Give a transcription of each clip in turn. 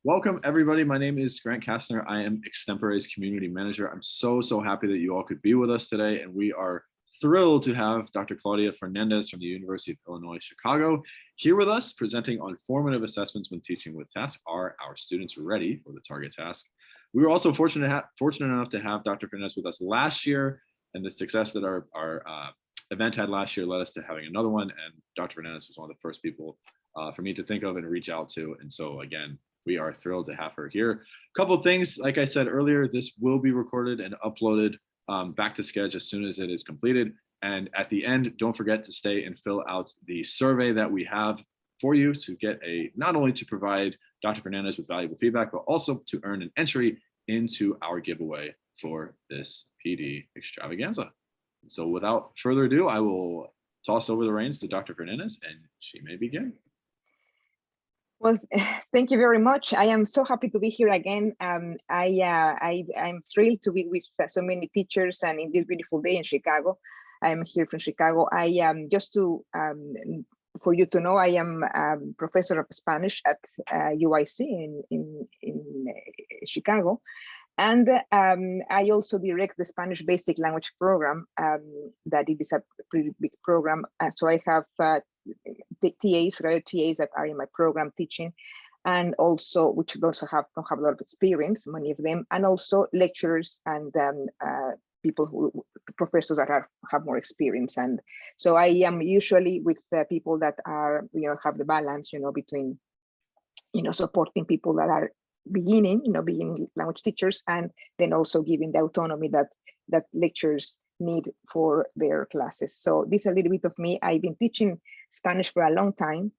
Welcome, everybody. My name is Grant Kastner. I am Extempore's community manager. I'm so happy that you all could be with us today, and we are thrilled to have Dr. Claudia Fernandez from the University of Illinois, Chicago, here with us presenting on formative assessments when teaching with tasks. Are our students ready for the target task? We were also fortunate enough to have Dr. Fernandez with us last year, and the success that our event had last year led us to having another one, and Dr. Fernandez was one of the first people for me to think of and reach out to. And so again, we are thrilled to have her here. A couple of things, like I said earlier, this will be recorded and uploaded back to Sketch as soon as it is completed. And at the end, don't forget to stay and fill out the survey that we have for you to get not only to provide Dr. Fernandez with valuable feedback, but also to earn an entry into our giveaway for this PD Extravaganza. So without further ado, I will toss over the reins to Dr. Fernandez, and she may begin. Well, thank you very much. I am so happy to be here again. I'm thrilled to be with so many teachers, and in this beautiful day in Chicago. I'm here from Chicago. Just to for you to know, I am professor of Spanish at UIC in Chicago. And I also direct the Spanish Basic Language Program, that it is a pretty big program. So I have TAs, graduate TAs that are in my program teaching, and also, which also don't have a lot of experience, many of them, and also lecturers and professors that have more experience. And so I am usually with people that are, have the balance, between, supporting people that are beginning language teachers, and then also giving the autonomy that lecturers need for their classes. So this is a little bit of me. I've been teaching Spanish for a long time,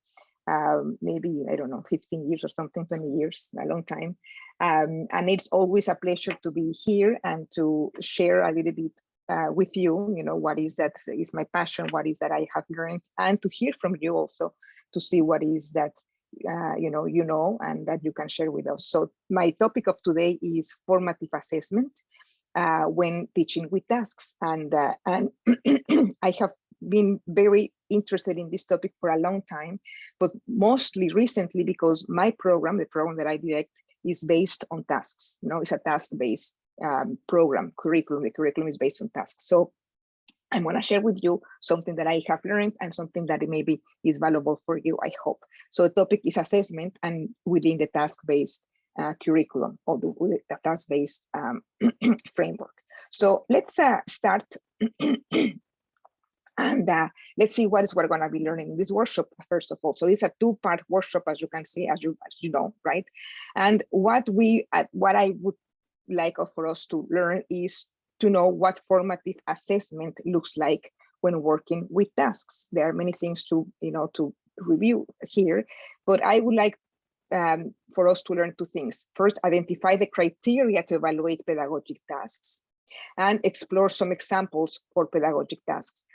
maybe, I don't know, 15 years or something, 20 years, a long time. And it's always a pleasure to be here and to share a little bit with you, what is that is my passion, what is that I have learned, and to hear from you also to see what is that and that you can share with us. So my topic of today is formative assessment when teaching with tasks, and I have been very interested in this topic for a long time, but mostly recently because my program, the program that I direct, is based on tasks. It's a task-based program curriculum. The curriculum is based on tasks. So I'm going to share with you something that I have learned and something that maybe is valuable for you, I hope. So the topic is assessment, and within the task-based curriculum, or the task-based framework. So let's start and let's see what we're going to be learning in this workshop, first of all. So it's a two-part workshop, as you can see, as you know, right? And what I would like for us to learn is to know what formative assessment looks like when working with tasks. There are many things to review here, but I would like for us to learn two things. First, identify the criteria to evaluate pedagogic tasks, and explore some examples for pedagogic tasks,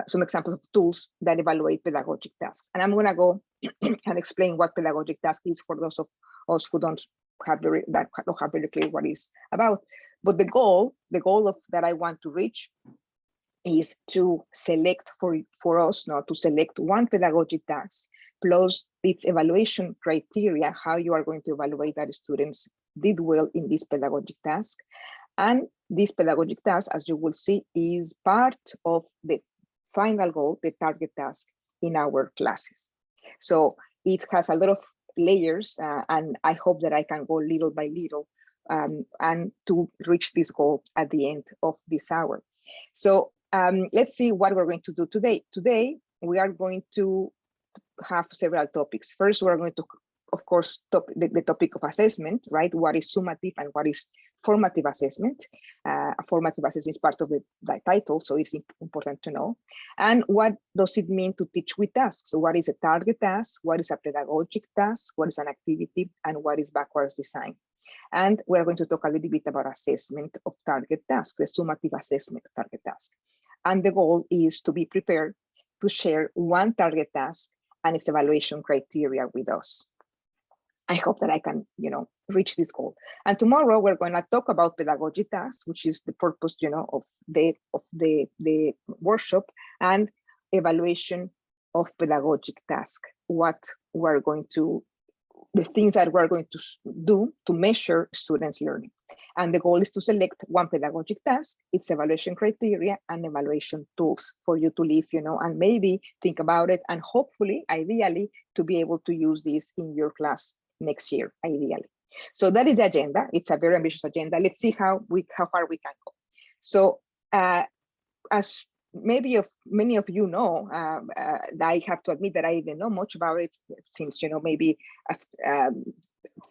some examples of tools that evaluate pedagogic tasks. And I'm going to go and explain what pedagogic task is for those of us who don't have very clear what it's about. But the goal of that I want to reach is to select for us now to select one pedagogic task plus its evaluation criteria, how you are going to evaluate that students did well in this pedagogic task. And this pedagogic task, as you will see, is part of the final goal, the target task in our classes. So it has a lot of layers, and I hope that I can go little by little and to reach this goal at the end of this hour. So let's see what we're going to do today. Today, we are going to have several topics. First, we're going to, of course, the topic of assessment, right? What is summative and what is formative assessment? Formative assessment is part of the title, so it's important to know. And what does it mean to teach with tasks? So what is a target task? What is a pedagogic task? What is an activity? And what is backwards design? And we're going to talk a little bit about assessment of target task, the summative assessment of target task. And the goal is to be prepared to share one target task and its evaluation criteria with us. I hope that I can, reach this goal. And tomorrow we're going to talk about pedagogic tasks, which is the purpose, of the workshop, and evaluation of pedagogic task. What we're going to the things that we're going to do to measure students' learning. And the goal is to select one pedagogic task, its evaluation criteria, and evaluation tools for you to live, and maybe think about it, and hopefully, ideally, to be able to use this in your class next year, ideally. So that is the agenda. It's a very ambitious agenda. Let's see how far we can go. So as maybe many of you know, I have to admit that I didn't know much about it since, maybe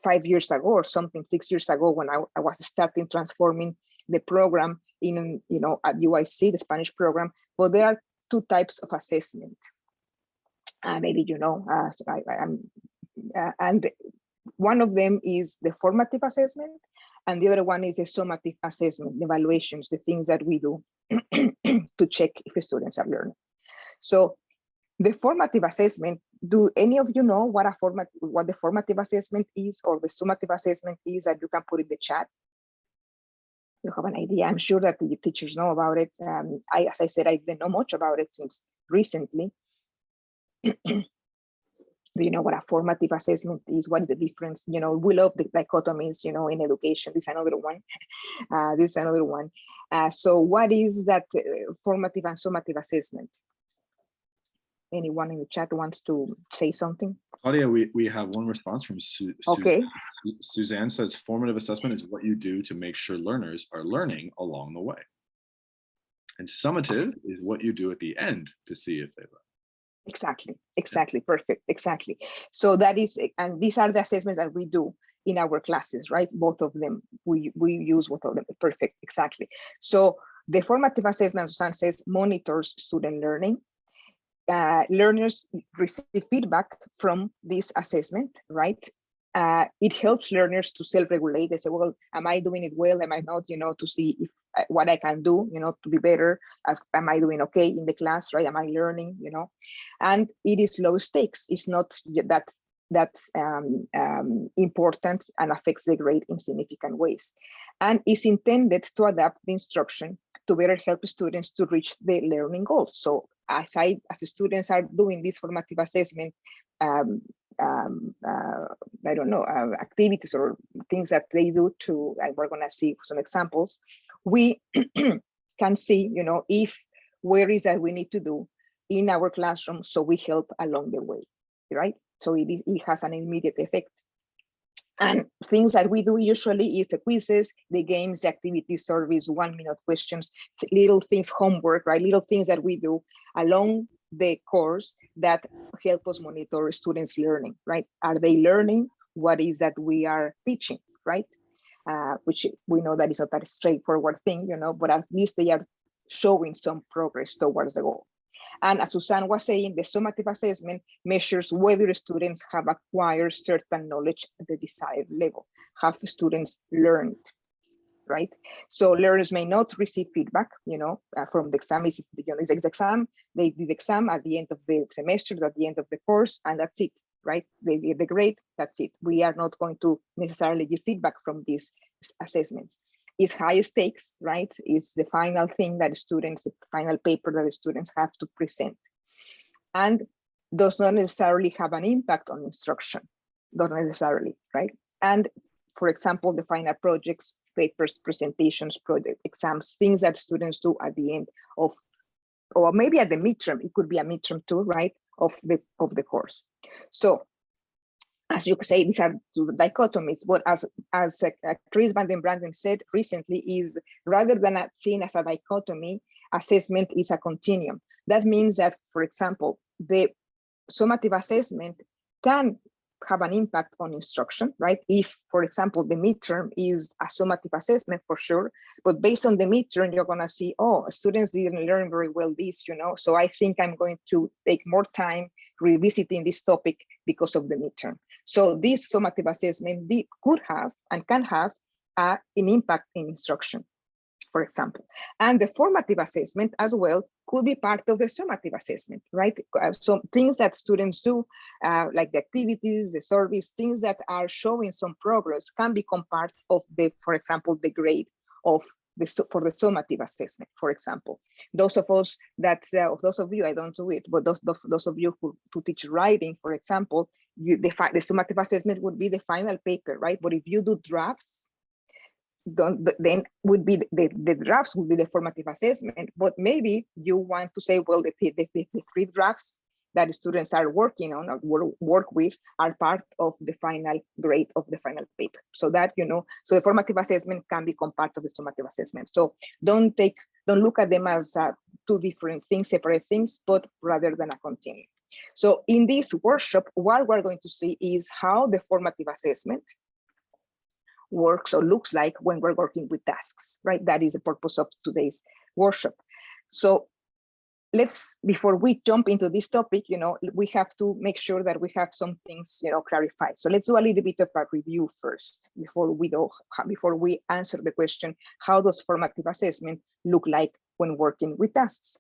5 years ago or something, 6 years ago, when I was starting transforming the program in, at UIC, the Spanish program. But there are two types of assessment. Maybe and one of them is the formative assessment, and the other one is the summative assessment, the evaluations, the things that we do to check if students are learning. So the formative assessment, do any of you know what the formative assessment is, or the summative assessment is, that you can put in the chat? You have an idea? I'm sure that the teachers know about it. As I said, I didn't know much about it since recently. Do you know what a formative assessment is? What is the difference? We love the dichotomies, in education. This is another one. So what is that formative and summative assessment? Anyone in the chat wants to say something? Claudia, we have one response from Okay. Suzanne says, formative assessment is what you do to make sure learners are learning along the way. And summative is what you do at the end to see if they learn. Exactly, perfect, exactly. So that is, and these are the assessments that we do in our classes, right? Both of them, we use both of them, perfect, exactly. So the formative assessment, Susan says, monitors student learning. Learners receive feedback from this assessment, right? It helps learners to self-regulate. They say, well, am I doing it well? Am I not, to see if what I can do, to be better. Am I doing okay in the class, right? Am I learning, And it is low stakes. It's not that important and affects the grade in significant ways. And is intended to adapt the instruction to better help students to reach their learning goals. So as the students are doing this formative assessment, I don't know, activities or things that they do to, and we're gonna see some examples, we can see, if where is that we need to do in our classroom, so we help along the way, right? So it has an immediate effect. And things that we do usually is the quizzes, the games, the activities, surveys, 1-minute questions, little things, homework, right? Little things that we do along the course that help us monitor students' learning, right? Are they learning what is that we are teaching, right? Which we know that is not that straightforward thing, but at least they are showing some progress towards the goal. And as Susan was saying, the summative assessment measures whether students have acquired certain knowledge at the desired level. Have students learned, right? So learners may not receive feedback, from the exam. It's the exam, they did the exam at the end of the semester, at the end of the course, and that's it, right? They get the grade, that's it. We are not going to necessarily give feedback from these assessments. It's high stakes, right? It's the final thing that the final paper that the students have to present. And does not necessarily have an impact on instruction, not necessarily, right? And for example, the final projects, papers, presentations, project exams, things that students do at the end of, or maybe at the midterm, it could be a midterm too, right? Of the course. So, as you say, these are two dichotomies, but as Chris Van den Branden said recently, is rather than seen as a dichotomy, assessment is a continuum. That means that, for example, the summative assessment can have an impact on instruction, right? If, for example, the midterm is a summative assessment for sure, but based on the midterm, you're gonna see, oh, students didn't learn very well this, so I think I'm going to take more time revisiting this topic because of the midterm. So this summative assessment could have and can have an impact in instruction, for example. And the formative assessment as well could be part of the summative assessment, right? So things that students do, like the activities, the surveys, things that are showing some progress can become part of for example, the grade for the summative assessment, for example. Those of us those of you, I don't do it, but those of you who teach writing, for example, the summative assessment would be the final paper, right? But if you do drafts, then would be the drafts would be the formative assessment. But maybe you want to say, well, the 3 drafts that the students are working on or work with are part of the final grade of the final paper. So that, so the formative assessment can become part of the summative assessment. So don't look at them as 2 different things, separate things, but rather than a continuum. So in this workshop, what we're going to see is how the formative assessment works or looks like when we're working with tasks, right? That is the purpose of today's workshop. So before we jump into this topic, we have to make sure that we have some things, clarified. So let's do a little bit of a review first before we answer the question, how does formative assessment look like when working with tasks?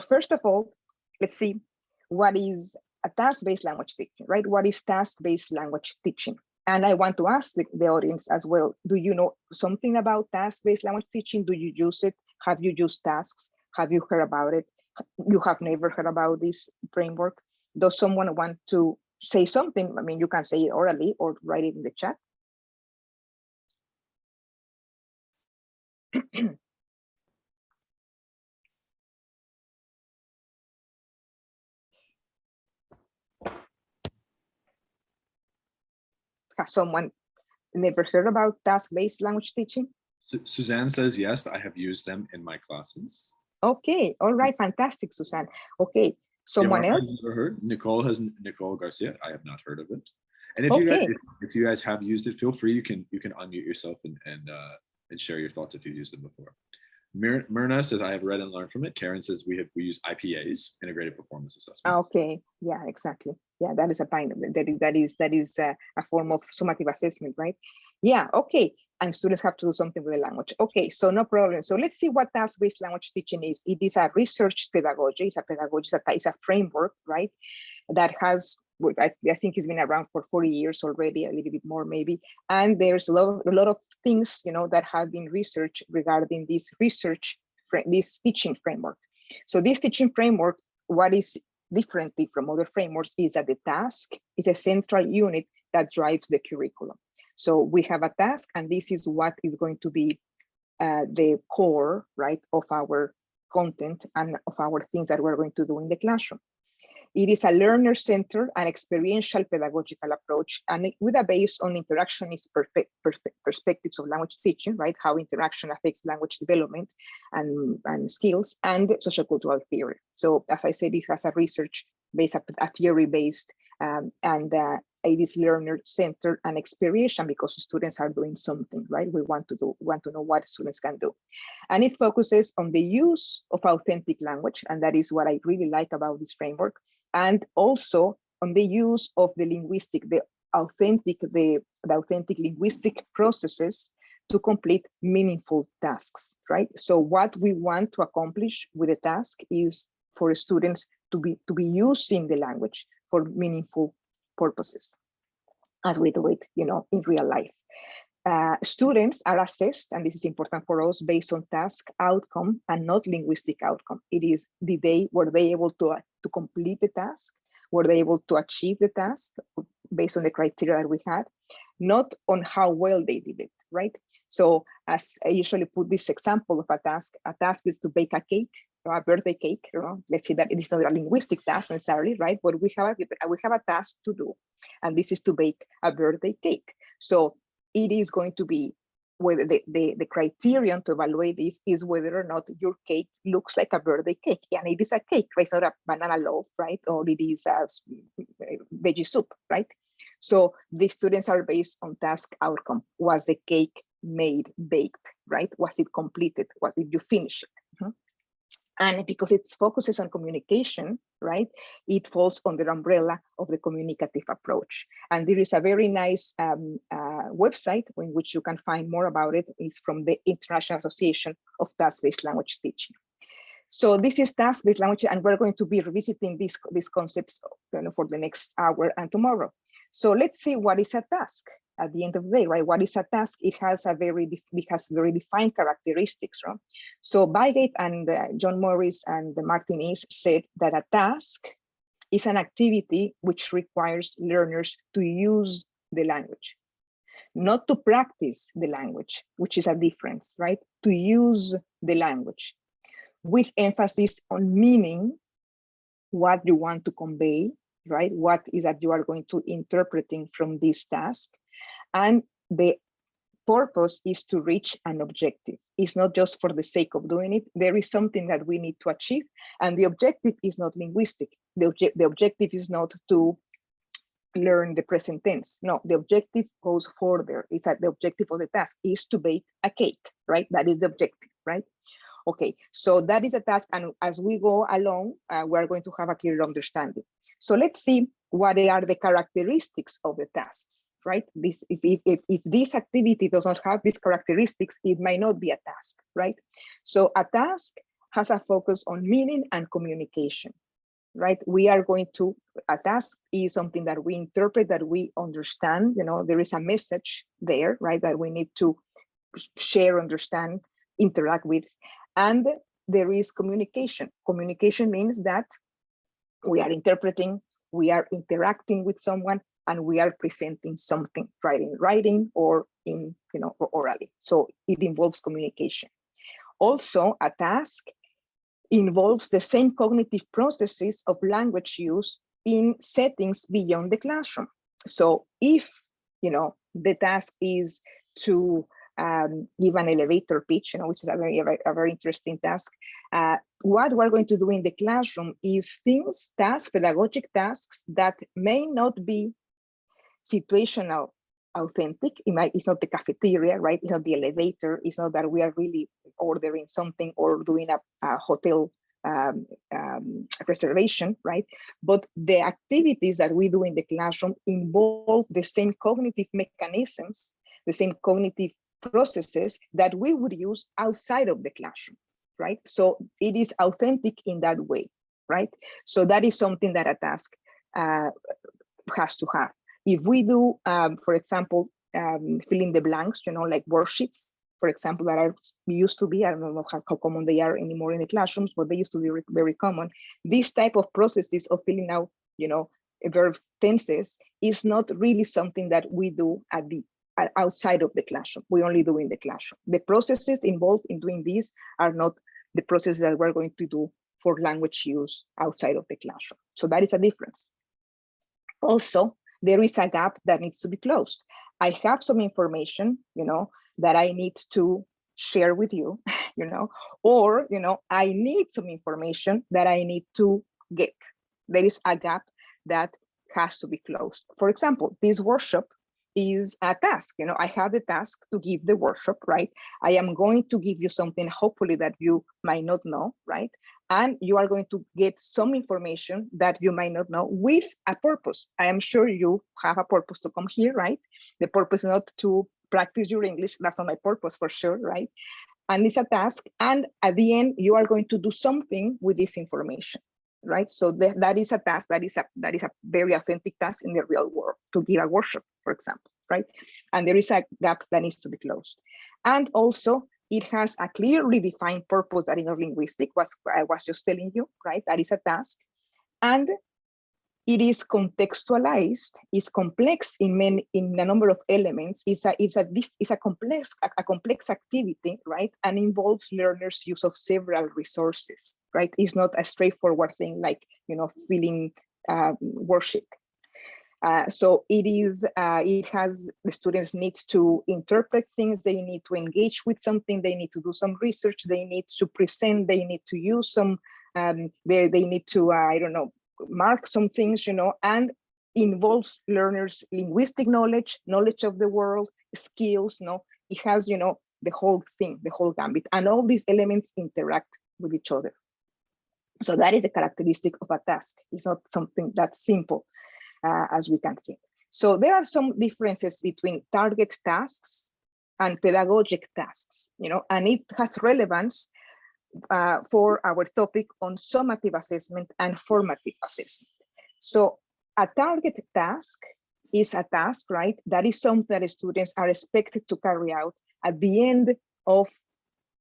First of all, let's see what is a task-based language teaching, right? What is task-based language teaching? And I want to ask the audience as well, do you know something about task-based language teaching? Do you use it? Have you used tasks? Have you heard about it? You have never heard about this framework? Does someone want to say something? I mean, you can say it orally or write it in the chat. Has someone never heard about task-based language teaching? Suzanne says, yes, I have used them in my classes. Okay, all right, fantastic, Suzanne. Okay, someone else? Never heard. Nicole Garcia. I have not heard of it. And if you guys have used it, feel free. You can unmute yourself and share your thoughts if you've used it before. Myrna says, I have read and learned from it. Karen says we use IPAs, integrated performance assessments. Okay, yeah, exactly. Yeah, that is that is a form of summative assessment, right? Yeah, okay. And students have to do something with the language. Okay, so no problem. So let's see what task-based language teaching is. It is a research pedagogy. It's a framework, right? That has, I think it's been around for 40 years already, a little bit more maybe. And there's a lot of things, that have been researched regarding this teaching framework. So this teaching framework, what is differently from other frameworks is that the task is a central unit that drives the curriculum. So we have a task, and this is what is going to be the core, right, of our content and of our things that we're going to do in the classroom. It is a learner-centered and experiential pedagogical approach, and with a base on interactionist perspectives of language teaching, right? How interaction affects language development and skills, and social cultural theory. So as I said, it has a research-based, a theory-based, and it is learner-centered and experiential because students are doing something, right? We want to know what students can do. And it focuses on the use of authentic language, and that is what I really like about this framework. And also on the use of the authentic linguistic processes to complete meaningful tasks, right? So what we want to accomplish with a task is for students to be using the language for meaningful purposes, as we do it, in real life. Students are assessed, and this is important for us, based on task outcome and not linguistic outcome. It is were they able to complete the task? Were they able to achieve the task based on the criteria that we had? Not on how well they did it, right? So as I usually put this example of a task is to bake a cake, a birthday cake. Let's say that it is not a linguistic task necessarily, right? But we have a task to do, and this is to bake a birthday cake. So it is going to be whether the criterion to evaluate this is whether or not your cake looks like a birthday cake. And it is a cake, right? It's not a banana loaf, right? Or it is a veggie soup, right? So the students are based on task outcome. Was the cake made, baked, right? Was it completed? What did you finish it? And because it focuses on communication, right, it falls under the umbrella of the communicative approach. And there is a very nice website in which you can find more about it. It's from the International Association of Task-Based Language Teaching. So this is task-based language, and we're going to be revisiting these concepts for the next hour and tomorrow. So let's see what is a task at the end of the day, right? What is a task? It has very defined characteristics, right? So Bygate and John Morris and Martinez said that a task is an activity which requires learners to use the language, not to practice the language, which is a difference, right? To use the language with emphasis on meaning, what you want to convey, right? What is that you are going to interpreting from this task. And the purpose is to reach an objective. It's not just for the sake of doing it. There is something that we need to achieve. And the objective is not linguistic. The objective is not to learn the present tense. No, the objective goes further. It's that the objective of the task is to bake a cake, right? That is the objective, right? Okay, so that is a task. And as we go along, we're going to have a clear understanding. So let's see what are the characteristics of the tasks, right? This, if this activity does not have these characteristics, it might not be a task, right? So a task has a focus on meaning and communication, right? We are going to, a task is something that we interpret, that we understand, you know, there is a message there, right? That we need to share, understand, interact with. And there is communication. Communication means that we are interpreting, we are interacting with someone, and we are presenting something, right, in writing or in, you know, orally. So it involves communication. Also, a task involves the same cognitive processes of language use in settings beyond the classroom. So if, you know, the task is to give an elevator pitch, you know, which is a very interesting task. What we're going to do in the classroom is things, tasks, pedagogic tasks that may not be situational authentic. It's not the cafeteria, right? It's not the elevator. It's not that we are really ordering something or doing a hotel reservation, right? But the activities that we do in the classroom involve the same cognitive mechanisms, the same cognitive processes that we would use outside of the classroom, right? So it is authentic in that way, right? So that is something that a task has to have. If we do, for example, fill in the blanks, you know, like worksheets, for example, that are used to be, I don't know how common they are anymore in the classrooms, but they used to be very common. This type of processes of filling out, you know, verb tenses is not really something that we do at the outside of the classroom. We only do in the classroom. The processes involved in doing this are not the processes that we're going to do for language use outside of the classroom. So that is a difference. Also, there is a gap that needs to be closed. I have some information, you know, that I need to share with you, you know, or, you know, I need some information that I need to get. There is a gap that has to be closed. For example, this workshop is a task. You know, I have the task to give the workshop, right? I am going to give you something, hopefully, that you might not know, right? And you are going to get some information that you might not know with a purpose. I am sure you have a purpose to come here, right? The purpose is not to practice your English. That's not my purpose for sure, right? And it's a task. And at the end, you are going to do something with this information, right? So that is a task, that is a very authentic task in the real world, to give a workshop, for example, right? And there is a gap that needs to be closed. And also, it has a clearly defined purpose that is not linguistic, what I was just telling you, right? That is a task. And it is contextualized, is complex in a number of elements. It's a complex activity, right? And involves learners' use of several resources, right? It's not a straightforward thing like, you know, filling worksheet. So it has, the students need to interpret things, they need to engage with something, they need to do some research, they need to present, they need to use some, they need to, I don't know, mark some things, you know, and involves learners' linguistic knowledge, knowledge of the world, skills, you know, it has, you know, the whole thing, the whole gambit, and all these elements interact with each other. So that is a characteristic of a task. It's not something that's simple. As we can see. So there are some differences between target tasks and pedagogic tasks, you know, and it has relevance for our topic on summative assessment and formative assessment. So a target task is a task, right? That is something that students are expected to carry out at the end of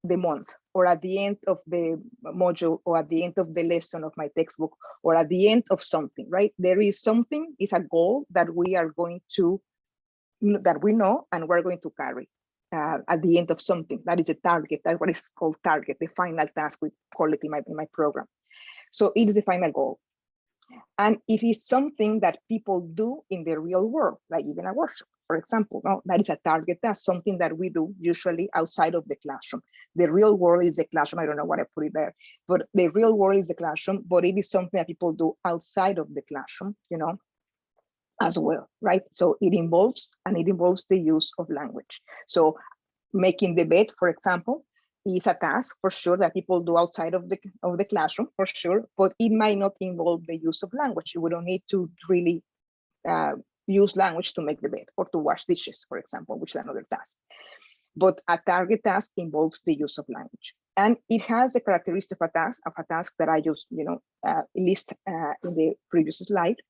the month or at the end of the module, or at the end of the lesson of my textbook, or at the end of something, right? There is something, is a goal that we are going to, that we know and we're going to carry at the end of something. That is a target. That's what is called target, the final task, we call it in my program. So it is the final goal. And it is something that people do in the real world, like even a workshop, for example. No, that is a target task, something that we do usually outside of the classroom. The real world is the classroom. I don't know what I put it there, but the real world is the classroom, but it is something that people do outside of the classroom, you know, as well, right? So it involves the use of language. So making the bed, for example, is a task for sure that people do outside of the classroom, for sure, but it might not involve the use of language. We don't need to really use language to make the bed or to wash dishes, for example, which is another task. But a target task involves the use of language, and it has the characteristic of a task that I just, you know, list in the previous slide.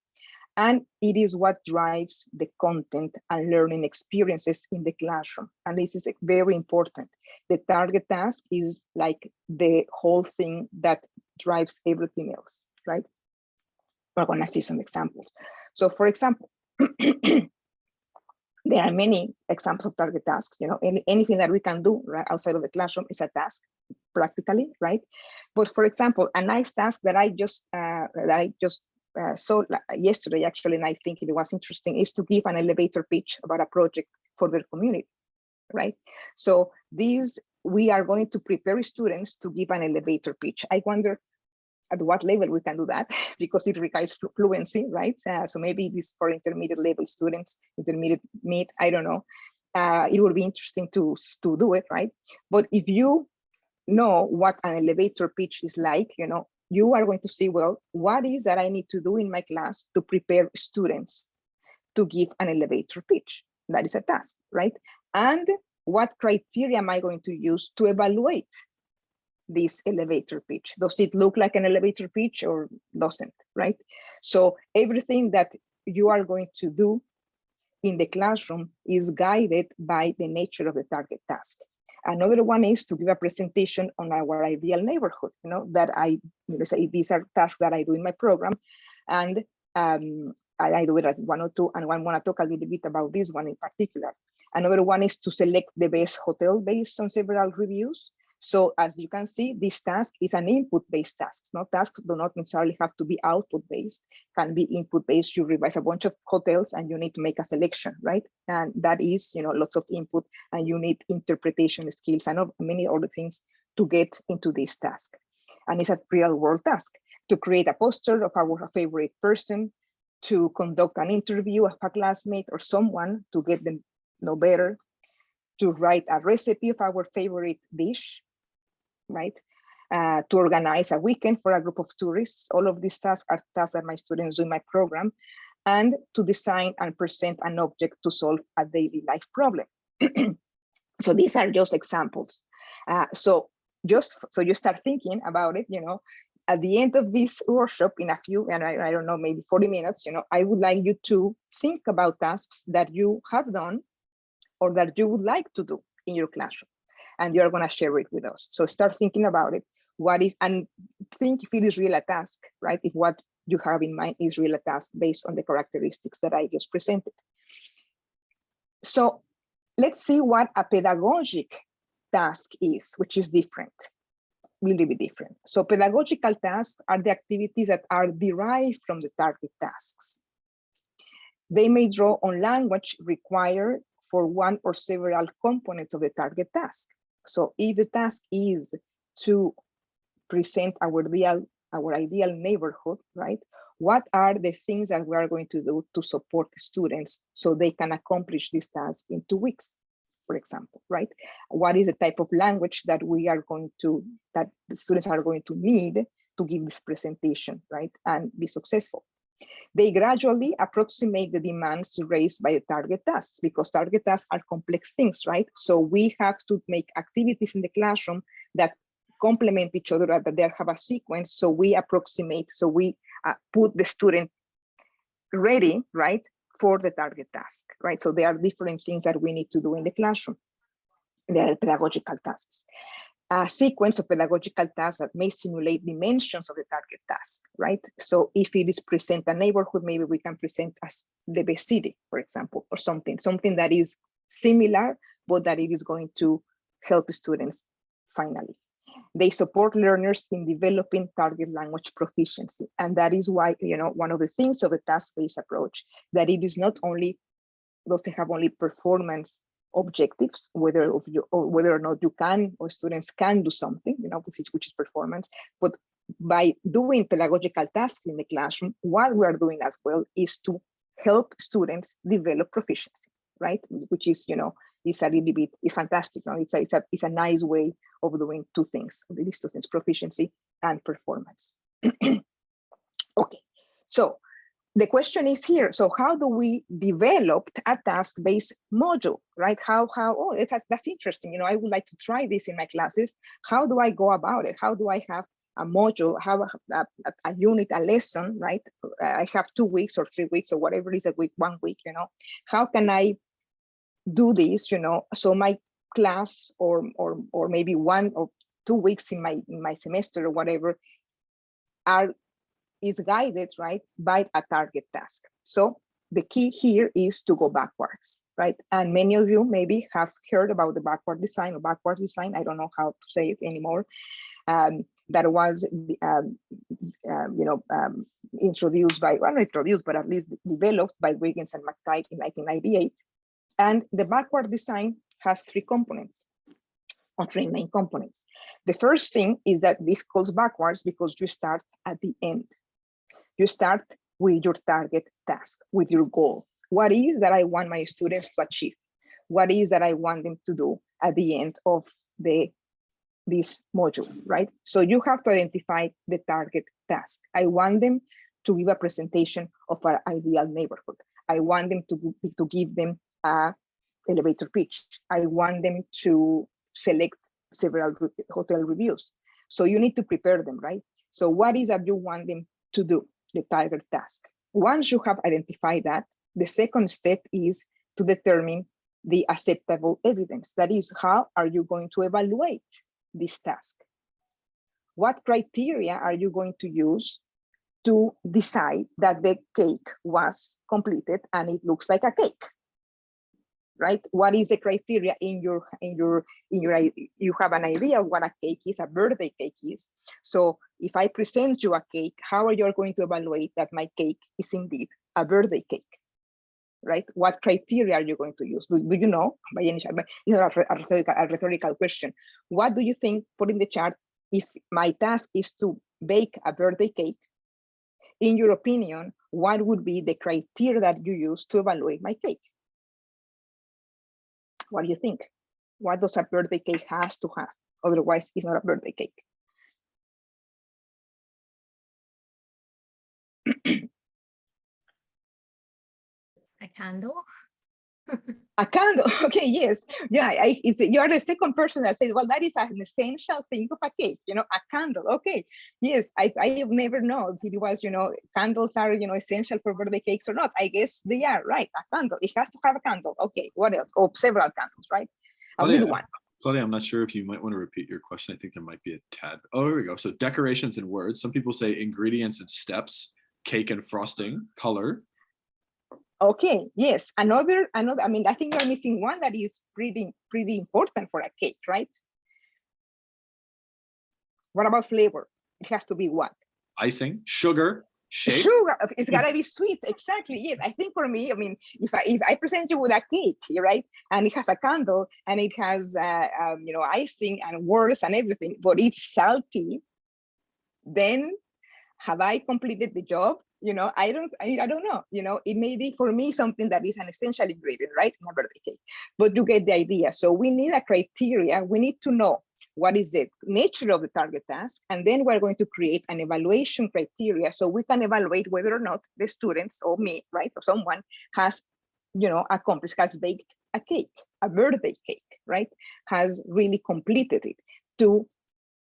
And it is what drives the content and learning experiences in the classroom. And this is very important. The target task is like the whole thing that drives everything else, right? We're going to see some examples. So for example, there are many examples of target tasks. You know, anything that we can do right outside of the classroom is a task, practically, right? But for example, a nice task that I just saw yesterday, actually, and I think it was interesting, is to give an elevator pitch about a project for their community, right? So we are going to prepare students to give an elevator pitch. I wonder at what level we can do that, because it requires fluency, right? So maybe this for intermediate level students, intermediate mid, I don't know. It would be interesting to do it, right? But if you know what an elevator pitch is like, you know, you are going to see, well, what is that I need to do in my class to prepare students to give an elevator pitch? That is a task, right? And what criteria am I going to use to evaluate this elevator pitch? Does it look like an elevator pitch or doesn't, right? So everything that you are going to do in the classroom is guided by the nature of the target task. Another one is to give a presentation on our ideal neighborhood, you know, that I say these are tasks that I do in my program. And I do it at 102, and I want to talk a little bit about this one in particular. Another one is to select the best hotel based on several reviews. So as you can see, this task is an input-based task. No, tasks do not necessarily have to be output-based, can be input-based. You revise a bunch of hotels and you need to make a selection, right? And that is, you know, lots of input, and you need interpretation skills and many other things to get into this task. And it's a real-world task: to create a poster of our favorite person, to conduct an interview of a classmate or someone to get them know better, to write a recipe of our favorite dish, right? To organize a weekend for a group of tourists. All of these tasks are tasks that my students do in my program, and to design and present an object to solve a daily life problem. So these are just examples. So you start thinking about it, you know, at the end of this workshop in a few, and I don't know, maybe 40 minutes, you know, I would like you to think about tasks that you have done or that you would like to do in your classroom, and you're going to share it with us. So start thinking about it. What is, and think if it is really a task, right? If what you have in mind is really a task based on the characteristics that I just presented. So let's see what a pedagogic task is, which is different, really be different. So pedagogical tasks are the activities that are derived from the target tasks. They may draw on language required for one or several components of the target task. So if the task is to present our ideal neighborhood, right? What are the things that we are going to do to support students so they can accomplish this task in 2 weeks, for example, right? What is the type of language that that the students are going to need to give this presentation, right? And be successful. They gradually approximate the demands raised by the target tasks, because target tasks are complex things, right? So we have to make activities in the classroom that complement each other, that they have a sequence. So we approximate, so we put the student ready, right, for the target task, right? So there are different things that we need to do in the classroom. There are pedagogical tasks. a sequence of pedagogical tasks that may simulate dimensions of the target task, right? So if it is present a neighborhood, maybe we can present as the best city, for example, or something that is similar, but that it is going to help students finally. They support learners in developing target language proficiency. And that is why, one of the things of the task-based approach, that it is not only, doesn't have only performance objectives, whether or not you can or students can do something, which is performance, but by doing pedagogical tasks in the classroom, what we are doing as well is to help students develop proficiency, right? Which is, is a little bit, is fantastic. It's a nice way of doing two things, these two things, proficiency and performance. Okay, so the question is here, so how do we develop a task-based module, right? That's interesting. I would like to try this in my classes. How do I go about it? How do I have a module, have a unit, a lesson, right? I have 2 weeks or 3 weeks or whatever it is, a week, 1 week, How can I do this, so my class or maybe 1 or 2 weeks in my semester or whatever is guided, right, by a target task. So the key here is to go backwards, right? And many of you maybe have heard about the backward design or backwards design. I don't know how to say it anymore. That was, introduced by, well, not introduced, but at least developed by Wiggins and McTighe in 1998. And the backward design has 3 components, or 3 main components. The first thing is that this goes backwards because you start at the end. You start with your target task, with your goal. What is that I want my students to achieve? What is that I want them to do at the end of this module, right? So you have to identify the target task. I want them to give a presentation of our ideal neighborhood. I want them to give them an elevator pitch. I want them to select several hotel reviews. So you need to prepare them, right? So what is that you want them to do? The target task. Once you have identified that, the second step is to determine the acceptable evidence. That is, how are you going to evaluate this task? What criteria are you going to use to decide that the cake was completed and it looks like a cake? Right? What is the criteria you have an idea of what a cake is, a birthday cake is. So if I present you a cake, how are you going to evaluate that my cake is indeed a birthday cake? Right? What criteria are you going to use? Do you know? By any chance, it's a rhetorical question. What do you think? Put in the chat. If my task is to bake a birthday cake, in your opinion, what would be the criteria that you use to evaluate my cake? What do you think? What does a birthday cake has to have? Otherwise, it's not a birthday cake. A candle. A candle. Okay, yes. Yeah, you are the second person that says, well, that is an essential thing of a cake, a candle. Okay, yes, I have never known if it was, candles are, essential for birthday cakes or not. I guess they are, right? A candle, it has to have a candle. Okay, what else? Oh, several candles, right? At least one. Claudia, I'm not sure if you might want to repeat your question. I think there might be a tad. Oh, here we go. So decorations and words. Some people say ingredients and steps, cake and frosting, color. Okay, yes. Another, I mean, I think you're missing one that is pretty important for a cake, right? What about flavor? It has to be what? Icing, sugar, shape. Sugar, it's gotta be sweet, exactly, yes. I think for me, I mean, if I present you with a cake, right? And it has a candle and it has, icing and words and everything, but it's salty, then have I completed the job? I don't know, it may be for me something that is an essential ingredient, right, in a birthday cake, but you get the idea. So we need a criteria. We need to know what is the nature of the target task, and then we're going to create an evaluation criteria so we can evaluate whether or not the students or me, right, or someone has, accomplished, has baked a cake, a birthday cake, right, has really completed it to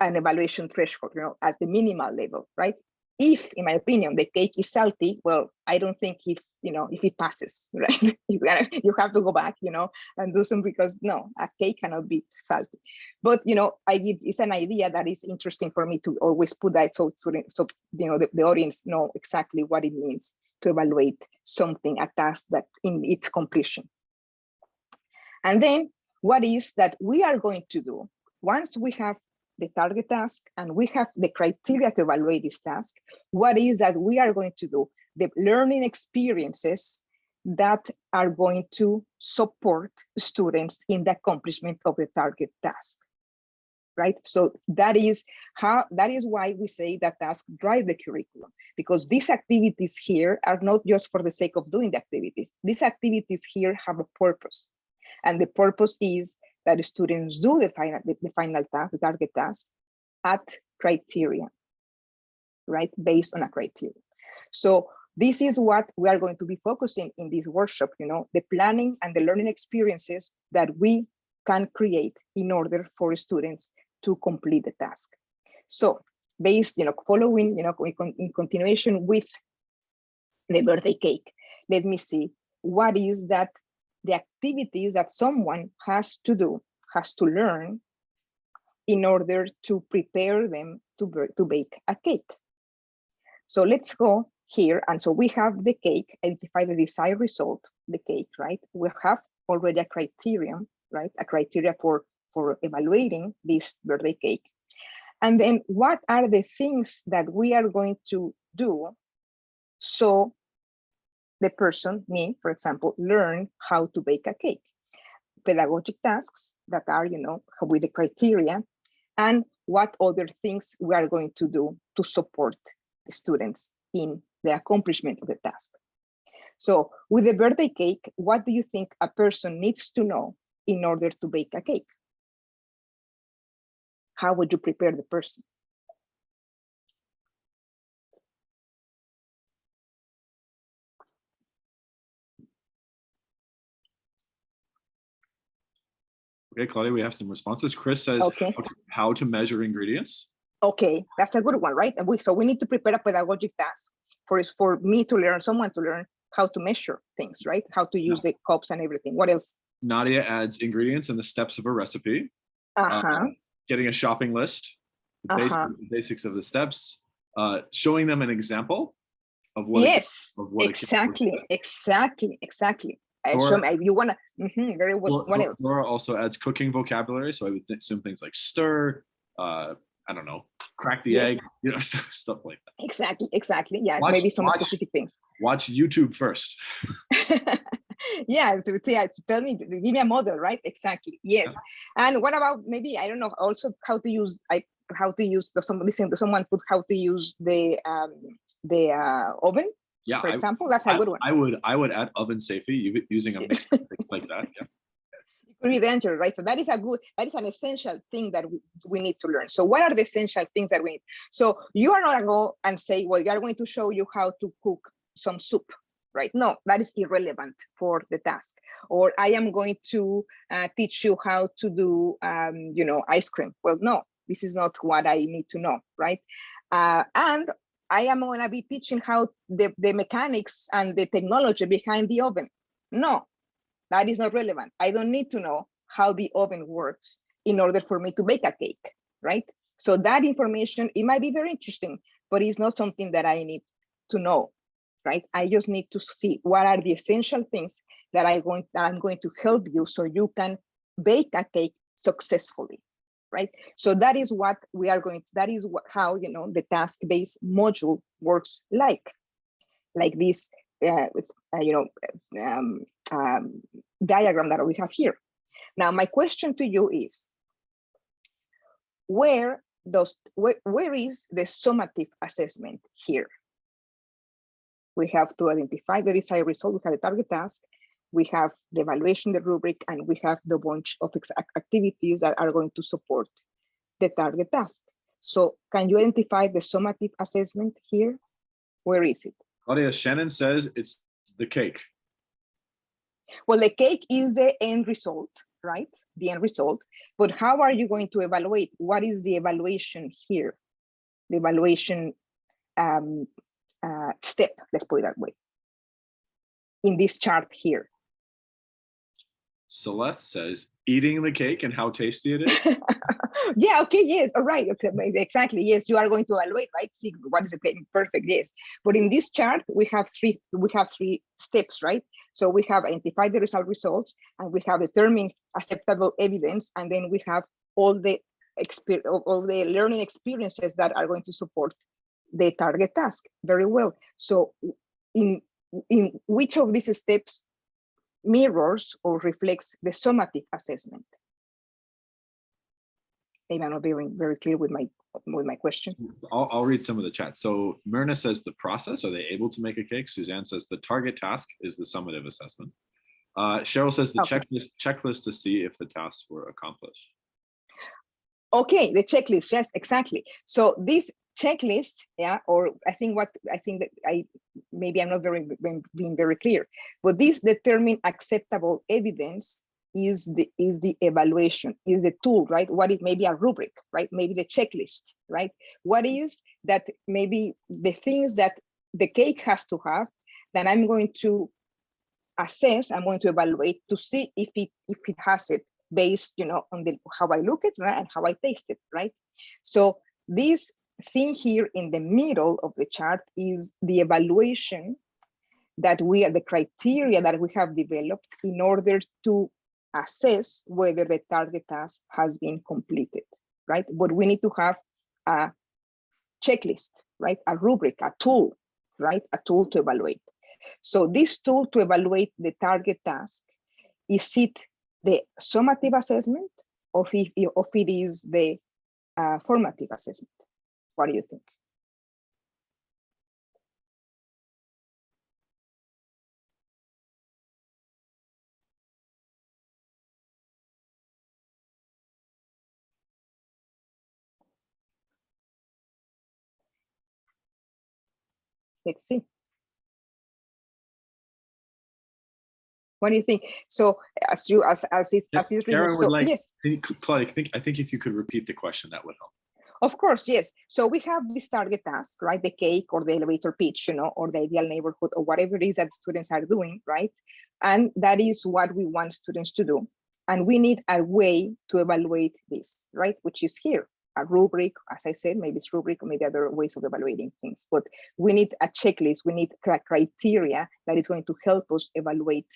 an evaluation threshold, at the minimal level, right? If, in my opinion, the cake is salty, well, I don't think if if it passes, right? You have to go back, and do some, because no, a cake cannot be salty. But it's an idea that is interesting for me to always put that, so the audience know exactly what it means to evaluate something, a task that in its completion. And then what is that we are going to do once we have the target task and we have the criteria to evaluate this task? What is that we are going to do? The learning experiences that are going to support students in the accomplishment of the target task, right? So that is why we say that tasks drive the curriculum, because these activities here are not just for the sake of doing the activities. These activities here have a purpose, and the purpose is that the students do the final task, the target task, at criteria, right? Based on a criteria. So this is what we are going to be focusing in this workshop, the planning and the learning experiences that we can create in order for students to complete the task. So based, following, in continuation with the birthday cake, let me see what is that the activities that someone has to do, has to learn in order to prepare them to bake a cake. So let's go here. And so we have the cake, identify the desired result, the cake, right? We have already a criterion, right? A criteria for evaluating this birthday cake. And then what are the things that we are going to do so the person, me, for example, learn how to bake a cake? Pedagogic tasks that are, with the criteria, and what other things we are going to do to support the students in the accomplishment of the task. So with the birthday cake, what do you think a person needs to know in order to bake a cake? How would you prepare the person? Okay, Claudia, we have some responses. Chris says, okay, how to measure ingredients. Okay, that's a good one, right? And so we need to prepare a pedagogic task for me to learn, someone to learn how to measure things, right? How to use the cups and everything. What else? Nadia adds ingredients and the steps of a recipe. Getting a shopping list, the basics of the steps, showing them an example of what. Yes, exactly. You wanna very well. What else? Laura also adds cooking vocabulary, so I would assume things like stir, I don't know, crack the egg, stuff like that. Exactly. Yeah, maybe some specific things. Watch YouTube first. Yeah, tell me, give me a model, right? Exactly. Yes. Yeah. And what about maybe, I don't know, also how to use someone put how to use the oven. Yeah, for example, that's a good one. I would add oven safety using a mix of things like that. Yeah. It could be dangerous, right? So that is an essential thing that we need to learn. So what are the essential things that we need? So you are not going to go and say, well, you are going to show you how to cook some soup, right? No, that is irrelevant for the task. Or I am going to teach you how to do, ice cream. Well, no, this is not what I need to know, right? And I am going to be teaching how the mechanics and the technology behind the oven. No, that is not relevant. I don't need to know how the oven works in order for me to bake a cake, right? So that information, it might be very interesting, but it's not something that I need to know, right? I just need to see what are the essential things that I'm going to help you so you can bake a cake successfully, right? So that is what we are going to, that is how, the task-based module works like this, diagram that we have here. Now, my question to you is, where is the summative assessment here? We have to identify the desired result. We have the target task. We have the evaluation, the rubric, and we have the bunch of activities that are going to support the target task. So can you identify the summative assessment here? Where is it? Claudia, Shannon says it's the cake. Well, the cake is the end result, right? The end result. But how are you going to evaluate? What is the evaluation here? The evaluation step, let's put it that way. in this chart here? Celeste says, eating the cake and how tasty it is. Yeah, okay, yes, all right, okay, exactly, yes, you are going to evaluate, right? See what is the cake, perfect, yes. But in this chart, we have three steps, right? So we have identified the results, and we have determined acceptable evidence, and then we have all the learning experiences that are going to support the target task. Very well. So in which of these steps mirrors or reflects the summative assessment? Maybe I'm not being very clear with my question. I'll read some of the chat. So Myrna says the process, are they able to make a cake? Suzanne says the target task is the summative assessment. Cheryl says the checklist to see if the tasks were accomplished. Okay, the checklist, yes, exactly. So this checklist, yeah, or I think that maybe I'm not being very clear, but this determine acceptable evidence is the evaluation, is the tool, right? What is maybe a rubric, right? Maybe the checklist, right? What is that maybe the things that the cake has to have that I'm going to assess, I'm going to evaluate to see if it has it based, on how I look at it, right, and how I taste it, right? So this thing here in the middle of the chart is the evaluation that the criteria that we have developed in order to assess whether the target task has been completed, right? But we need to have a checklist, right? A rubric, a tool, right? A tool to evaluate. So this tool to evaluate the target task, is it the summative assessment or if it is the formative assessment? What do you think? Let's see. What do you think? So as is Karen would like, yes. Claudia, I think if you could repeat the question, that would help. Of course, yes. So we have this target task, right? The cake or the elevator pitch, or the ideal neighborhood or whatever it is that students are doing, right? And that is what we want students to do. And we need a way to evaluate this, right? Which is here, a rubric, as I said, maybe it's rubric or maybe other ways of evaluating things. But we need a checklist, we need criteria that is going to help us evaluate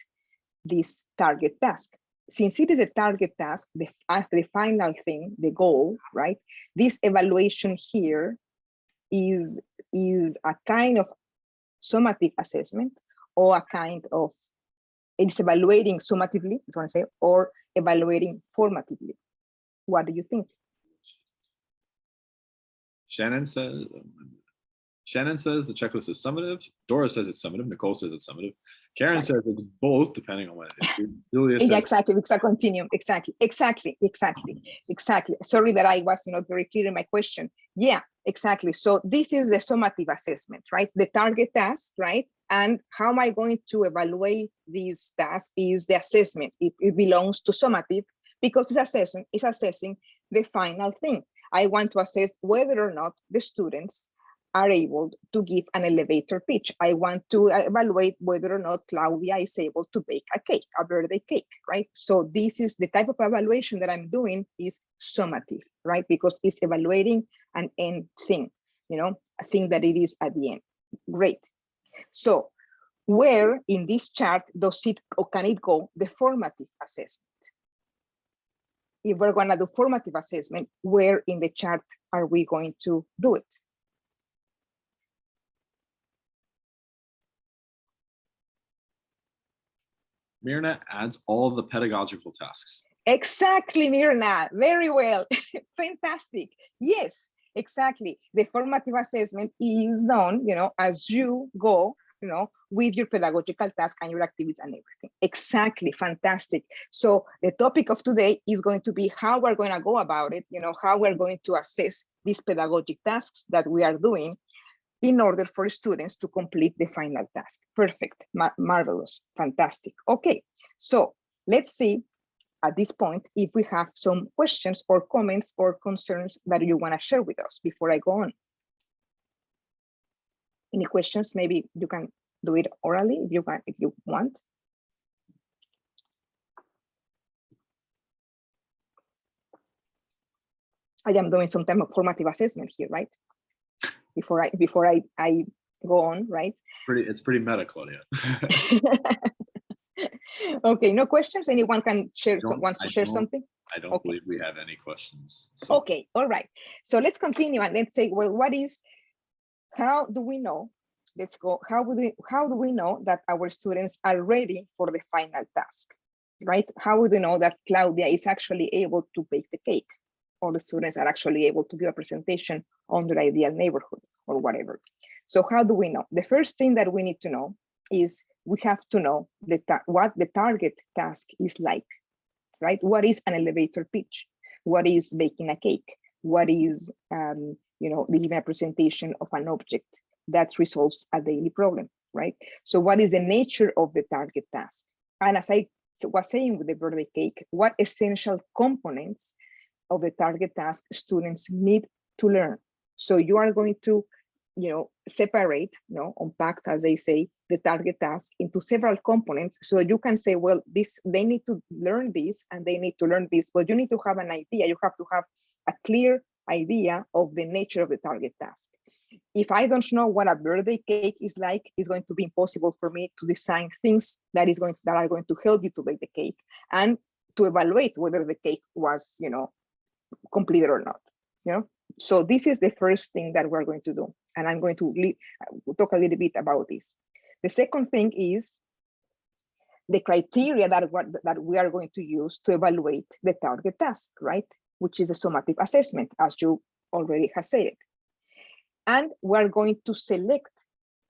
this target task. Since it is a target task, the final thing, the goal, right? This evaluation here is a kind of summative assessment, or a kind of, it's evaluating summatively, I want to say, or evaluating formatively. What do you think? Shannon says the checklist is summative. Dora says it's summative. Nicole says it's summative. Karen says it's both, depending on what it is. Julia says, yeah, exactly. It's a continuum. Exactly. Sorry that I was not very clear in my question. Yeah, exactly. So this is the summative assessment, right? The target task, right? And how am I going to evaluate this task is the assessment. It belongs to summative because it's assessing the final thing. I want to assess whether or not the students are able to give an elevator pitch. I want to evaluate whether or not Claudia is able to bake a cake, a birthday cake, right? So this is the type of evaluation that I'm doing is summative, right? Because it's evaluating an end thing, a thing that it is at the end. Great. So where in this chart does it, or can it go, the formative assessment? If we're gonna do formative assessment, where in the chart are we going to do it? Mirna adds all the pedagogical tasks. Exactly, Mirna. Very well. Fantastic. Yes, exactly. The formative assessment is done, as you go, with your pedagogical task and your activities and everything. Exactly. Fantastic. So the topic of today is going to be how we're going to go about it, how we're going to assess these pedagogic tasks that we are doing in order for students to complete the final task. Perfect, marvelous, fantastic. Okay, so let's see at this point if we have some questions or comments or concerns that you want to share with us before I go on. Any questions? Maybe you can do it orally if you want. I am doing some type of formative assessment here, right? Before I go on, right? It's pretty meta, Claudia. Okay, no questions. Anyone can share, wants to share something? I don't believe we have any questions. So. Okay, all right. So let's continue and let's say, well, how do we know? Let's go. How do we know that our students are ready for the final task, right? How would we know that Claudia is actually able to bake the cake? All the students are actually able to give a presentation on their ideal neighborhood or whatever. So how do we know? The first thing that we need to know is we have to know what the target task is like, right? What is an elevator pitch? What is baking a cake? What is, giving a presentation of an object that resolves a daily problem, right? So what is the nature of the target task? And as I was saying with the birthday cake, what essential components of the target task students need to learn? So you are going to, separate, unpack, as they say, the target task into several components so you can say, well, they need to learn this and they need to learn this, but you need to have an idea. You have to have a clear idea of the nature of the target task. If I don't know what a birthday cake is like, it's going to be impossible for me to design things that are going to help you to bake the cake and to evaluate whether the cake was, completed or not. So this is the first thing that we're going to do, and I'm going to talk a little bit about this. The second thing is the criteria that we are going to use to evaluate the target task, right? Which is a summative assessment, as you already have said. And we're going to select,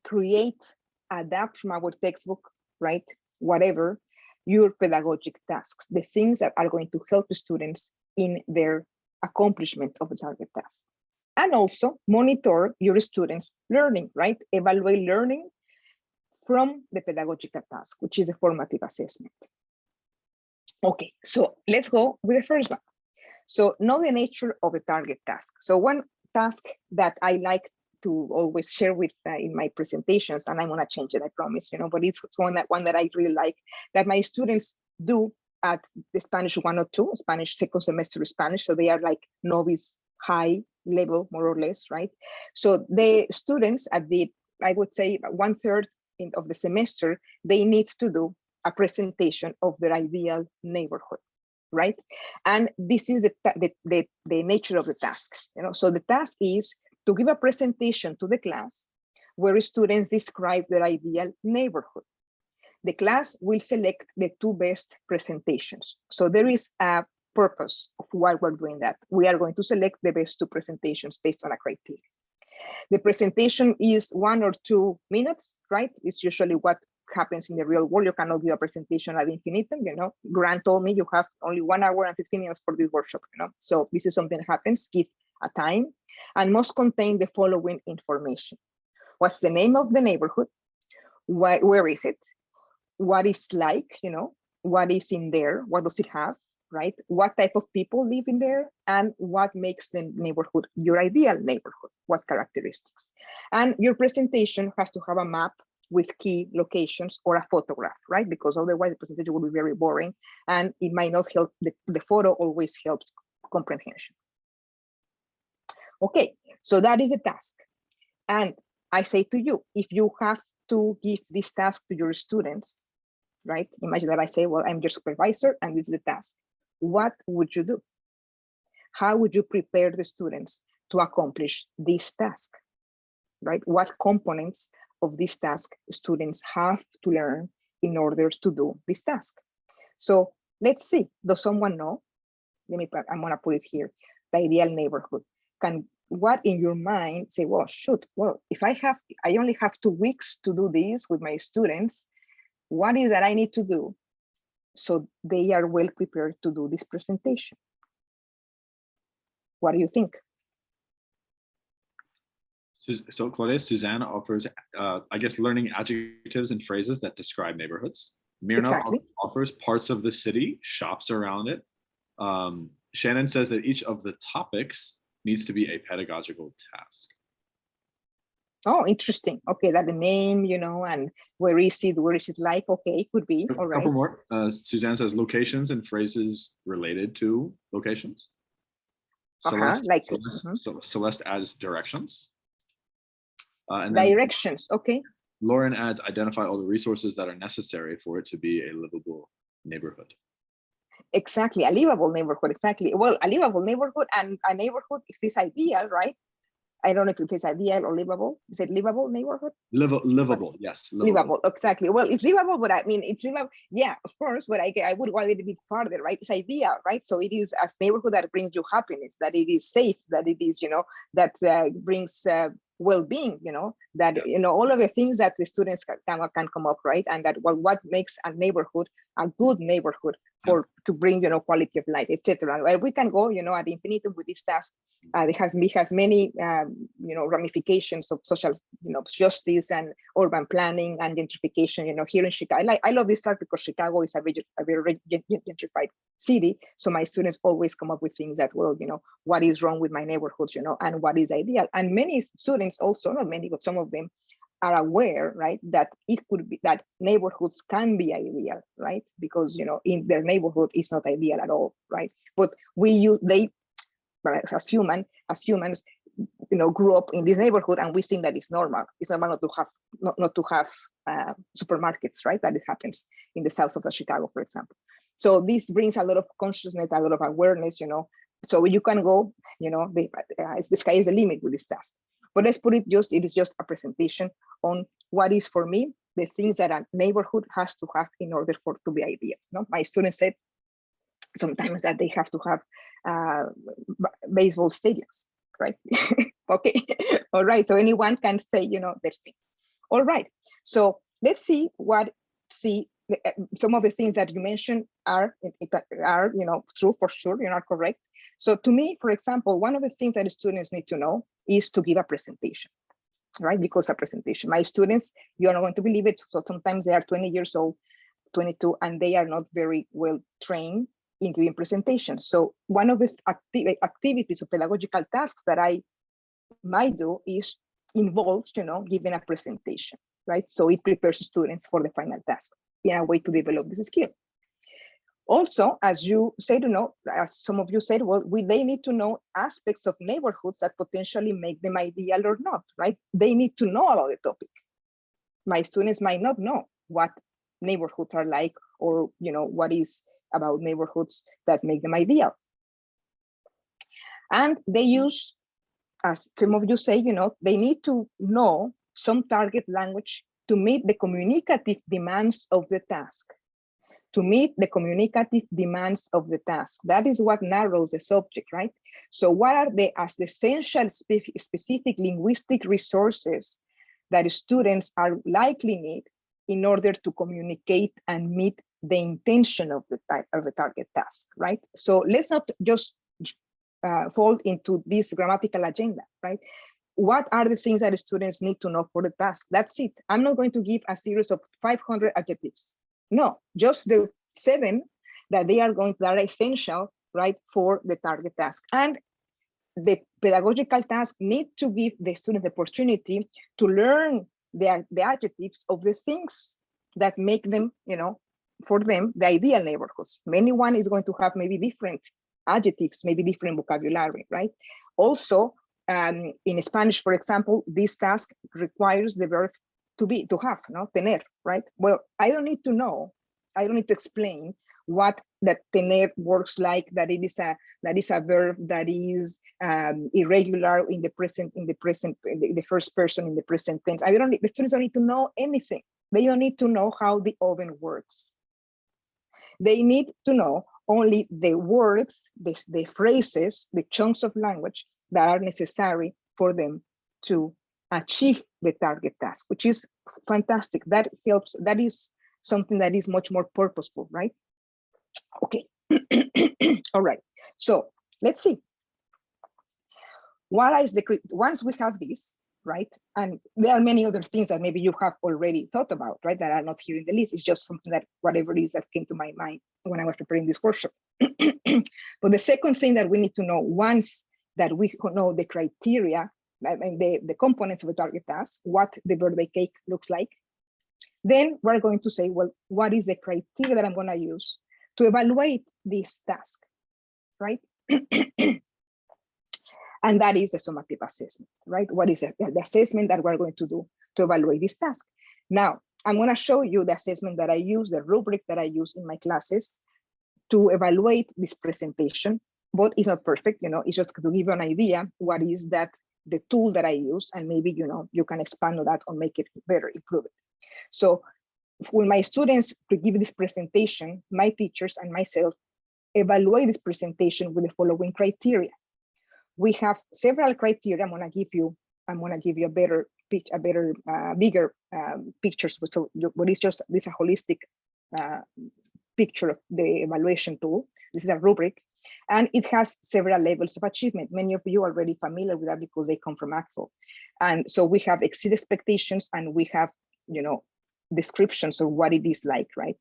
create, adapt from our textbook, right? Whatever, your pedagogic tasks, the things that are going to help the students in their accomplishment of the target task. And also monitor your students' learning, right? Evaluate learning from the pedagogical task, which is a formative assessment. Okay, so let's go with the first one. So know the nature of the target task. So one task that I like to always share with in my presentations, and I'm gonna change it, I promise, but it's one that I really like, that my students do at the Spanish 102, Spanish second semester Spanish. So they are like novice high level, more or less, right? So the students at I would say 1/3 of the semester, they need to do a presentation of their ideal neighborhood, right? And this is the nature of the task. So the task is to give a presentation to the class where students describe their ideal neighborhood. The class will select the 2 best presentations. So there is a purpose of why we're doing that. We are going to select the best 2 presentations based on a criteria. The presentation is 1 or 2 minutes, right? It's usually what happens in the real world. You cannot do a presentation ad infinitum, Grant told me you have only 1 hour and 15 minutes for this workshop, So this is something that happens, give a time, and must contain the following information. What's the name of the neighborhood? Where is it? What it's like, what is in there? What does it have, right? What type of people live in there? And what makes the neighborhood your ideal neighborhood? What characteristics? And your presentation has to have a map with key locations or a photograph, right? Because otherwise the presentation will be very boring and it might not help. The photo always helps comprehension. Okay, so that is a task. And I say to you, if you have to give this task to your students, right? Imagine that I say, well, I'm your supervisor and this is the task. What would you do? How would you prepare the students to accomplish this task, right? What components of this task students have to learn in order to do this task? So let's see, does someone know? I'm gonna put it here, the ideal neighborhood. What in your mind say, well, shoot, well, if I only have 2 weeks to do this with my students, what is that I need to do so they are well prepared to do this presentation? What do you think? So Claudia, Suzanne offers, I guess, learning adjectives and phrases that describe neighborhoods. Mirna Exactly. offers parts of the city, shops around it. Shannon says that each of the topics needs to be a pedagogical task. Oh, interesting. Okay, that the name, and where is it like? Okay, it could be. All A right. couple more. Suzanne says locations and phrases related to locations. Celeste, Like Celeste adds directions. And then directions. Okay. Lauren adds identify all the resources that are necessary for it to be a livable neighborhood. Exactly, a livable neighborhood. Exactly. Well, a livable neighborhood, and a neighborhood is this ideal, right? I don't know if it's ideal or livable. Is it livable neighborhood? Livable, yes. Livable, exactly. Well, it's livable, but I mean, it's livable. Yeah, of course, but I would want it a bit farther, right? It's ideal, right? So it is a neighborhood that brings you happiness, that it is safe, that it is, that brings well-being, that, all of the things that the students can come up, right? And that what makes a neighborhood a good neighborhood to bring, quality of life, etc. Well, we can go, ad infinitum with this task. It has many, ramifications of social, justice and urban planning and gentrification. Here in Chicago, I love this task because Chicago is a very gentrified city. So my students always come up with things that, well, what is wrong with my neighborhoods, and what is ideal. And many students also, not many, but some of them are aware, right, that it could be that neighborhoods can be ideal, right? Because, in their neighborhood is not ideal at all, right? But as humans, grew up in this neighborhood, and we think that it's normal. It's normal not to have supermarkets, right? That it happens in the south of Chicago, for example. So this brings a lot of consciousness, a lot of awareness, So you can go, the sky is the limit with this task. But let's put it is just a presentation on what is, for me, the things that a neighborhood has to have in order for it to be ideal. My students said sometimes that they have to have baseball stadiums, right? Okay, all right. So anyone can say, their things. All right. So let's see some of the things that you mentioned are true for sure, are correct. So to me, for example, one of the things that the students need to know is to give a presentation, right? Because a presentation, my students, you are not going to believe it. So sometimes they are 20 years old, 22, and they are not very well trained in giving presentations. So one of the activities or pedagogical tasks that I might do involves, giving a presentation, right? So it prepares students for the final task in a way to develop this skill. Also, as you said, as some of you said, well, they need to know aspects of neighborhoods that potentially make them ideal or not, right? They need to know about the topic. My students might not know what neighborhoods are like, or, what is about neighborhoods that make them ideal. And they use, as some of you say, they need to know some target language to meet the communicative demands of the task. To meet the communicative demands of the task. That is what narrows the subject, right? So what are the essential specific linguistic resources that students are likely need in order to communicate and meet the intention of the target task, right? So let's not just fall into this grammatical agenda, right? What are the things that students need to know for the task? That's it. I'm not going to give a series of 500 adjectives. No, just the 7 that are essential, right, for the target task. And the pedagogical task need to give the student the opportunity to learn the adjectives of the things that make them, for them, the ideal neighborhoods. Anyone is going to have maybe different adjectives, maybe different vocabulary, right? Also, in Spanish, for example, this task requires the verb to have, tener, right? Well, I don't need to explain what that tener works like, that it is a verb that is irregular in the first person in the present tense. The students don't need to know anything. They don't need to know how the oven works. They need to know only the words, the phrases, the chunks of language that are necessary for them to achieve the target task, which is fantastic. That helps. That is something that is much more purposeful, right? Okay. All right. So let's see. Once we have this, right? And there are many other things that maybe you have already thought about, right? That are not here in the list. It's just something that whatever it is that came to my mind when I was preparing this workshop. But the second thing that we need to know, once that we know the criteria the components of the target task, what the birthday cake looks like. Then we're going to say, well, what is the criteria that I'm going to use to evaluate this task, right? And that is the summative assessment, right? What is the assessment that we're going to do to evaluate this task? Now, I'm going to show you the assessment that I use, the rubric that I use in my classes to evaluate this presentation, but it's not perfect, it's just to give you an idea what is that the tool that I use, and maybe you can expand on that or make it better, improve it. So when my students give this presentation, my teachers and myself evaluate this presentation with the following criteria. We have several criteria. I'm gonna give you a better bigger pictures. So what is just this a holistic picture of the evaluation tool. This is a rubric, and it has several levels of achievement. Many of you are already familiar with that because they come from ACFO. And so we have exceed expectations, and we have, descriptions of what it is like, right?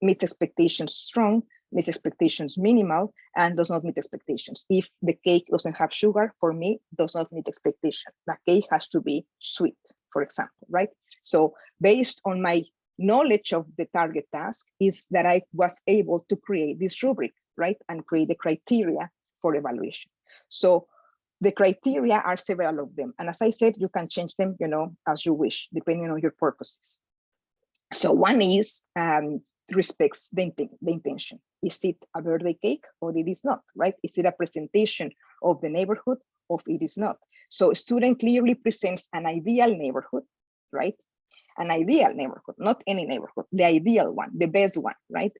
Meet expectations strong, meet expectations minimal, and does not meet expectations. If the cake doesn't have sugar, for me, does not meet expectation. The cake has to be sweet, for example, right? So based on my knowledge of the target task is that I was able to create this rubric, right? And create the criteria for evaluation. So the criteria are several of them. And as I said, you can change them, as you wish, depending on your purposes. So one is respects the intention. Is it a birthday cake or it is not, right? Is it a presentation of the neighborhood or it is not? So a student clearly presents an ideal neighborhood, right? An ideal neighborhood, not any neighborhood, the ideal one, the best one, right?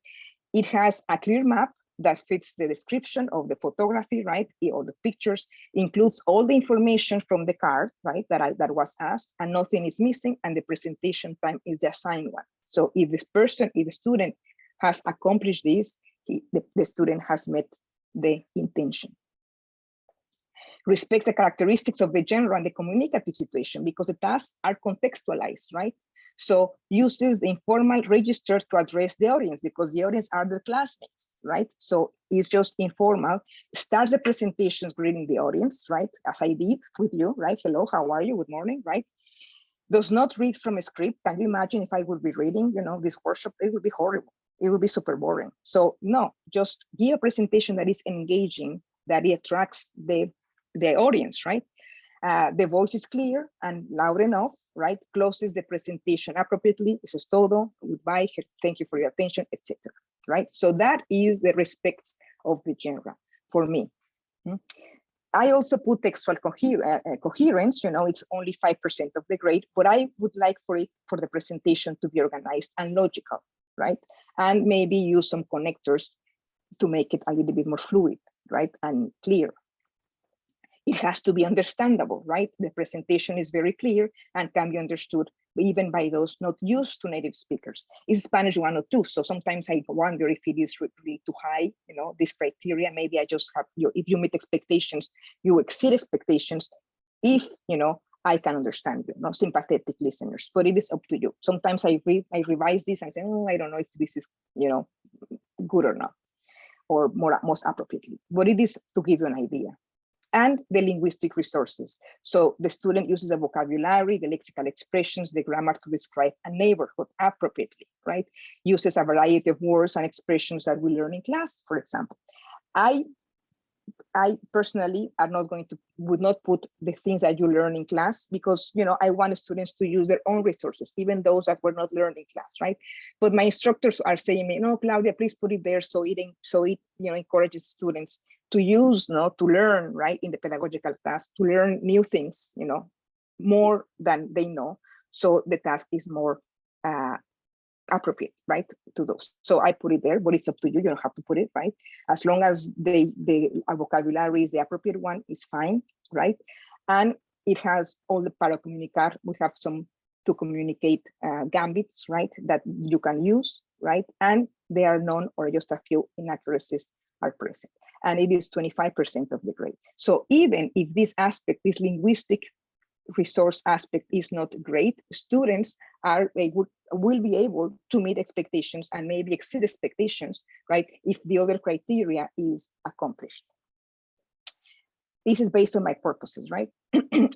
It has a clear map that fits the description of the photography, right? Or the pictures, includes all the information from the card, right? That was asked, and nothing is missing, and the presentation time is the assigned one. So if the student has accomplished this, the student has met the intention. Respects the characteristics of the genre and the communicative situation, because the tasks are contextualized, right? So uses the informal register to address the audience, because the audience are their classmates, right? So it's just informal. Starts the presentations greeting the audience, right? As I did with you, right? Hello, how are you? Good morning, right? Does not read from a script. Can you imagine if I would be reading, this workshop? It would be horrible. It would be super boring. So no, just give a presentation that is engaging, that it attracts the audience, right? The voice is clear and loud enough, right? Closes the presentation appropriately. Eso es todo. Goodbye. Thank you for your attention, etc. Right? So that is the respects of the genre for me. I also put textual coherence. It's only 5% of the grade, but I would like for the presentation to be organized and logical, right? And maybe use some connectors to make it a little bit more fluid, right? And clear. It has to be understandable, right? The presentation is very clear and can be understood even by those not used to native speakers. It's Spanish 102, so sometimes I wonder if it is really too high, this criteria. Maybe I just have, if you meet expectations, you exceed expectations, if, I can understand you, sympathetic listeners, but it is up to you. Sometimes I revise this and say, I don't know if this is, good or not, or most appropriately, but it is to give you an idea. And the linguistic resources. So the student uses the vocabulary, the lexical expressions, the grammar to describe a neighborhood appropriately, right? Uses a variety of words and expressions that we learn in class, for example. I personally would not put the things that you learn in class, because I want students to use their own resources, even those that were not learned in class, right? But my instructors are saying me, no, Claudia, please put it there, so it encourages students to use, to learn, right, in the pedagogical task, to learn new things, more than they know. So the task is more appropriate, right, to those. So I put it there, but it's up to you. You don't have to put it, right? As long as the vocabulary is the appropriate one, is fine, right? And it has all the para comunicar. We have some to communicate gambits, right, that you can use, right? And they are none or just a few inaccuracies are present. And it is 25% of the grade. So even if this aspect, this linguistic resource aspect is not great, students will be able to meet expectations and maybe exceed expectations, right, if the other criteria is accomplished. this is based on my purposes, right?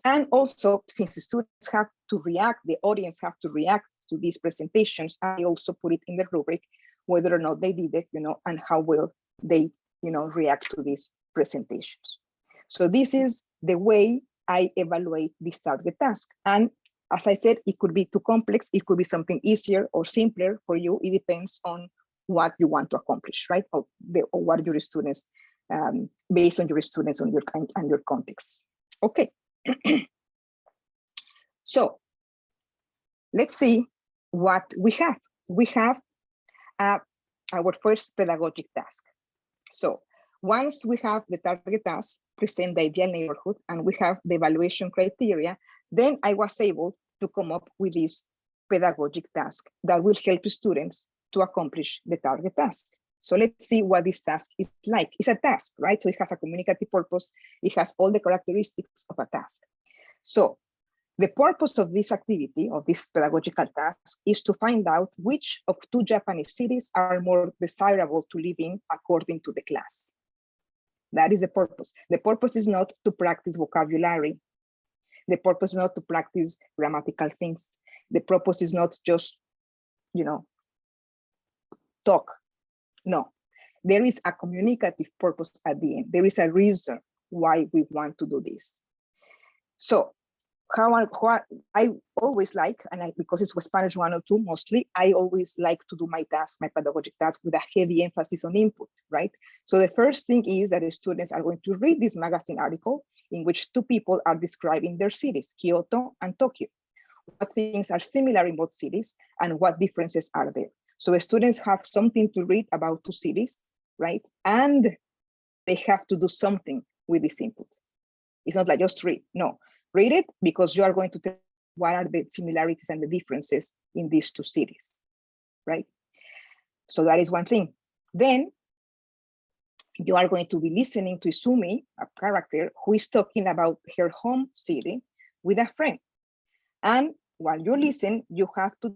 And also, since the students have to react, the audience have to react to these presentations, I also put it in the rubric, whether or not they did it, and how well they, react to these presentations. So this is the way I evaluate this target task. And as I said, it could be too complex. It could be something easier or simpler for you. It depends on what you want to accomplish, right? Or what your students, based on your students and your context. Okay. So let's see what we have. We have our first pedagogic task. So once we have the target task, present the ideal neighborhood, and we have the evaluation criteria, then I was able to come up with this pedagogic task that will help students to accomplish the target task. So let's see what this task is like. It's a task, right? So it has a communicative purpose. It has all the characteristics of a task. So the purpose of this activity, of this pedagogical task, is to find out which of 2 Japanese cities are more desirable to live in according to the class. That is the purpose. The purpose is not to practice vocabulary. The purpose is not to practice grammatical things. The purpose is not just, talk. No, there is a communicative purpose at the end. There is a reason why we want to do this. So how I always like, and because it's Spanish 102 mostly, I always like to do my task, my pedagogic task, with a heavy emphasis on input, right? So the first thing is that the students are going to read this magazine article in which 2 people are describing their cities, Kyoto and Tokyo. What things are similar in both cities and what differences are there? So the students have something to read about 2 cities, right? And they have to do something with this input. It's not like just read, no. Read it because you are going to tell what are the similarities and the differences in these 2 cities, right? So that is one thing. Then you are going to be listening to Izumi, a character who is talking about her home city with a friend. And while you listen, you have to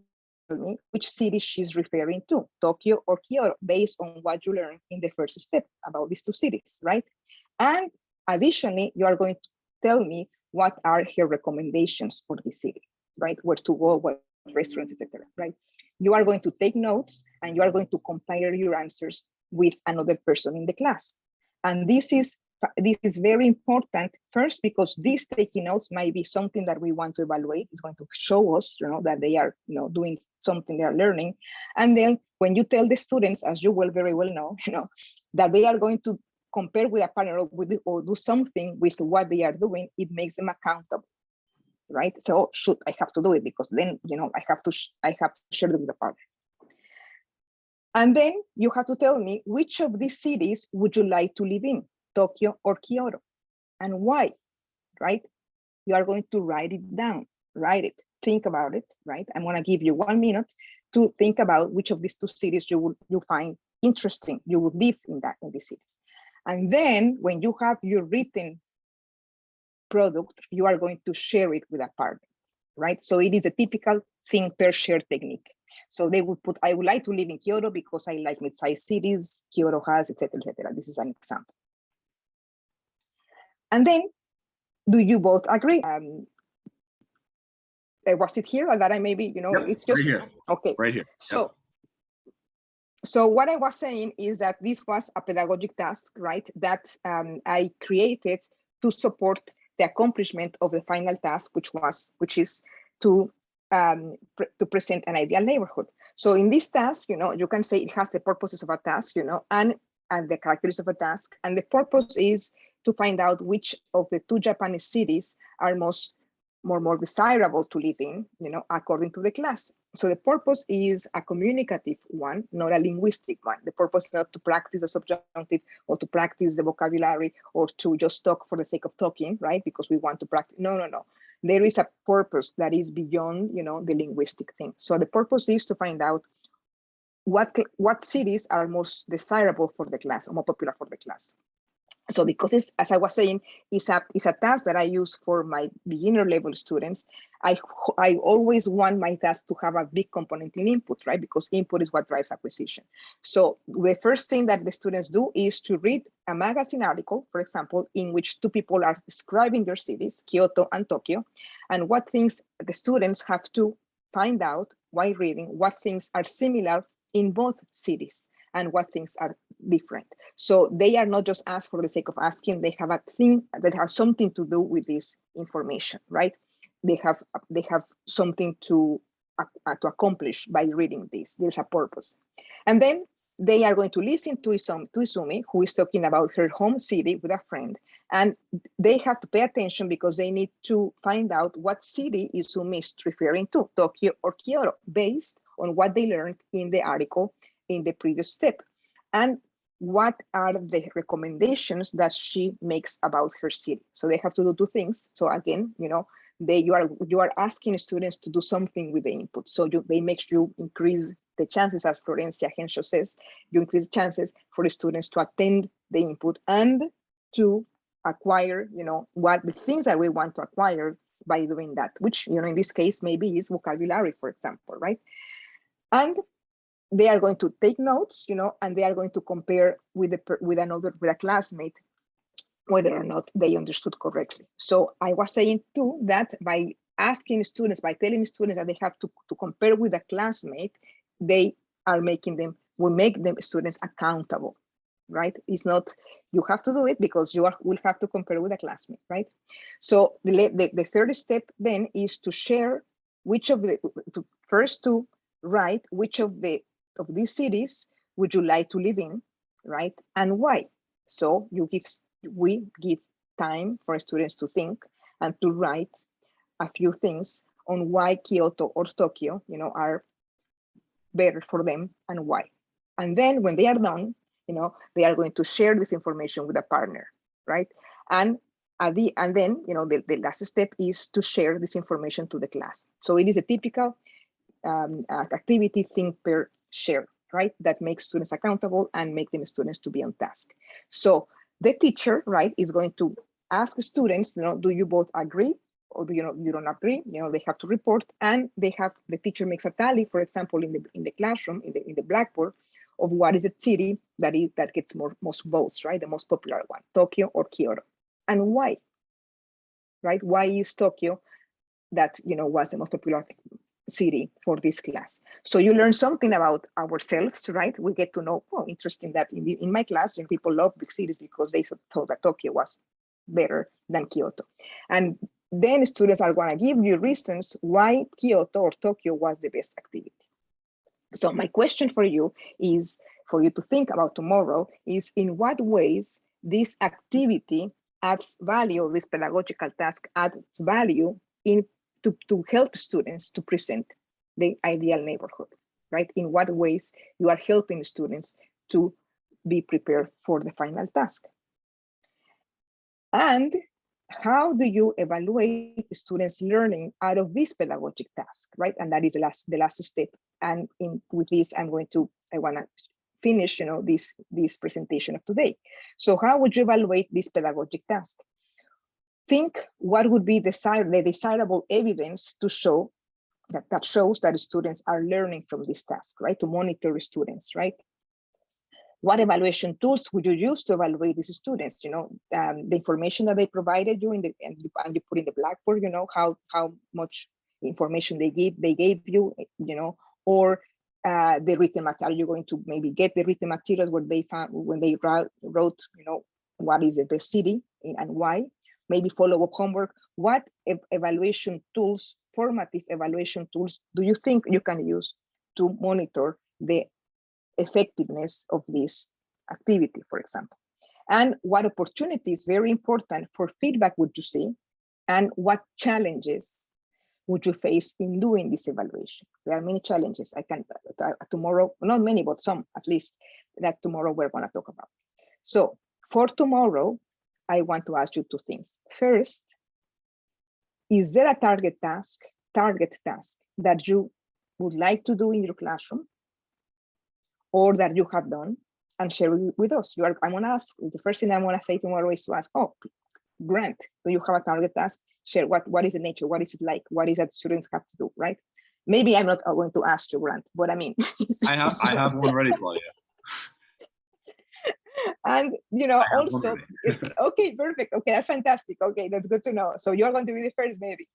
tell me which city she's referring to, Tokyo or Kyoto, based on what you learned in the first step about these 2 cities, right? And additionally, you are going to tell me what are her recommendations for the city, right? Where to go, what restaurants, etc. Right? You are going to take notes and you are going to compare your answers with another person in the class. And this is very important, first, because these taking notes might be something that we want to evaluate. It's going to show us, that they are, doing something, they are learning. And then when you tell the students, as you will very well know, that they are going to compare with a partner or do something with what they are doing, it makes them accountable, right? So should I have to do it because then I have to share it with the partner. And then you have to tell me which of these cities would you like to live in, Tokyo or Kyoto, and why, right? You are going to write it down, write it, think about it, right? I'm going to give you 1 minute to think about which of these 2 cities you find interesting, you would live in these cities. And then when you have your written product, you are going to share it with a partner, right? So it is a typical think, pair, share technique. So they would put, I would like to live in Kyoto because I like mid-sized cities, Kyoto has, etc., etc. This is an example. And then, do you both agree? Was it here or that I maybe, Yep, it's just, right here. Okay. Right here. So, So what I was saying is that this was a pedagogic task, right? That I created to support the accomplishment of the final task, which is to present an ideal neighborhood. So in this task, you can say it has the purposes of a task, and the characteristics of a task. And the purpose is to find out which of the 2 Japanese cities are more desirable to live in, according to the class. So the purpose is a communicative one, not a linguistic one. The purpose is not to practice the subjunctive or to practice the vocabulary or to just talk for the sake of talking, right? Because we want to practice. No. There is a purpose that is beyond, the linguistic thing. So the purpose is to find out what cities are most desirable for the class or more popular for the class. So because it's, as I was saying, it's a task that I use for my beginner level students, I always want my task to have a big component in input, right? Because input is what drives acquisition. So the first thing that the students do is to read a magazine article, for example, in which two people are describing their cities, Kyoto and Tokyo, and what things the students have to find out while reading, what things are similar in both cities and what things are different. So they are not just asked for the sake of asking, they have a thing that has something to do with this information, right? They have something to accomplish by reading this. There's a purpose. And then they are going to listen to Izumi, who is talking about her home city with a friend. And they have to pay attention because they need to find out what city Izumi is referring to, Tokyo or Kyoto, based on what they learned in the article in the previous step. And what are the recommendations that she makes about her city? So they have to do two things. So again, you know, you are asking students to do something with the input. So they make you increase the chances, as Florencia Henshaw says, you increase chances for the students to attend the input and to acquire, you know, what the things that we want to acquire by doing that, which, you know, in this case, maybe is vocabulary, for example, right? And they are going to take notes, you know, and they are going to compare with a classmate whether or not they understood correctly. So I was saying too that by asking students, by telling students that they have to compare with a classmate, we make them students accountable, right? It's not you have to do it because you will have to compare with a classmate, right? So the third step then is to share to write which of these cities would you like to live in, right? And why? So we give time for students to think and to write a few things on why Kyoto or Tokyo, you know, are better for them and why. And then when they are done, you know, they are going to share this information with a partner, right? And then, you know, the last step is to share this information to the class. So it is a typical activity, think, pair, share, right? That makes students accountable and make them students to be on task. So the teacher, right, is going to ask students, you know, do you both agree or do you don't agree? You know, they have to report, and the teacher makes a tally, for example, in the classroom, in the blackboard, of what is the city that gets most votes, right? The most popular one, Tokyo or Kyoto, and why, right? Why is Tokyo that, you know, was the most popular city for this class? So you learn something about ourselves, right? We get to know, oh, interesting that in my class, you know, people love big cities because they thought that Tokyo was better than Kyoto. And then students are going to give you reasons why Kyoto or Tokyo was the best activity. So my question for you is, for you to think about tomorrow, is in what ways this activity adds value, this pedagogical task adds value to help students to present the ideal neighborhood, right? In what ways you are helping students to be prepared for the final task. And how do you evaluate students' learning out of this pedagogic task, right? And that is the last step. And with this, I want to finish, you know, this presentation of today. So how would you evaluate this pedagogic task? Think what would be the desirable evidence to show that shows that students are learning from this task, right? To monitor students, right? What evaluation tools would you use to evaluate these students? You know, the information that they provided you and you put in the blackboard, you know, how much information they gave you, you know, or the written material. You're going to maybe get the written materials where they found when they wrote, you know, what is the best city and why. Maybe follow-up homework. What evaluation tools, formative evaluation tools, do you think you can use to monitor the effectiveness of this activity, for example? And what opportunities, very important, for feedback would you see? And what challenges would you face in doing this evaluation? There are many challenges. I can tomorrow, not many, but some at least, that tomorrow we're going to talk about. So for tomorrow, I want to ask you two things. First, is there a target task that you would like to do in your classroom or that you have done and share with us. I'm gonna ask, the first thing I'm gonna say tomorrow is to ask, oh, Grant, do you have a target task? Share what is the nature, what is it like, what is that students have to do, right? Maybe I'm not going to ask you, Grant, but I mean, I have one ready, Claudia. And also, okay, perfect. Okay, that's fantastic. Okay, that's good to know. So you're going to be the first, maybe.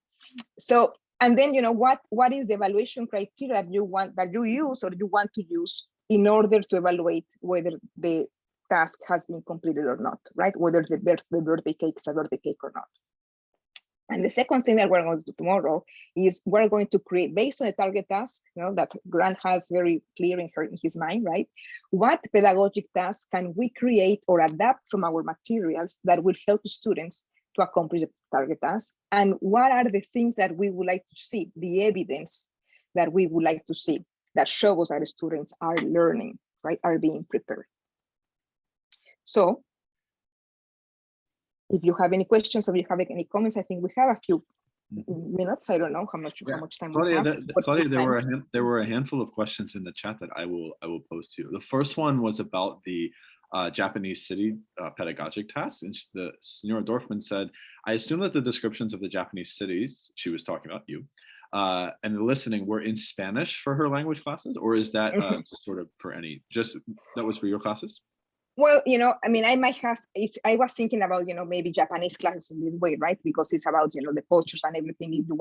So, and then what is the evaluation criteria that you use or you want to use in order to evaluate whether the task has been completed or not, right? Whether the birthday cake is a birthday cake or not. And the second thing that we're going to do tomorrow is we're going to create, based on the target task, that Grant has very clear in his mind, right? What pedagogic tasks can we create or adapt from our materials that will help students to accomplish the target task? And what are the things that we would like to see, the evidence that we would like to see that shows that the students are learning, right, are being prepared? So, if you have any questions or you have any comments, I think we have a few minutes. I don't know how much time Claudia, we have. Claudia, there were a handful of questions in the chat that I will pose to you. The first one was about the Japanese city pedagogic tasks, and the Senora Dorfman said, "I assume that the descriptions of the Japanese cities," she was talking about you, and the listening were in Spanish for her language classes, or is that just sort of for any? Just that was for your classes? Well, I mean, I might have, I was thinking about, maybe Japanese classes in this way, right? Because it's about, the cultures and everything. If you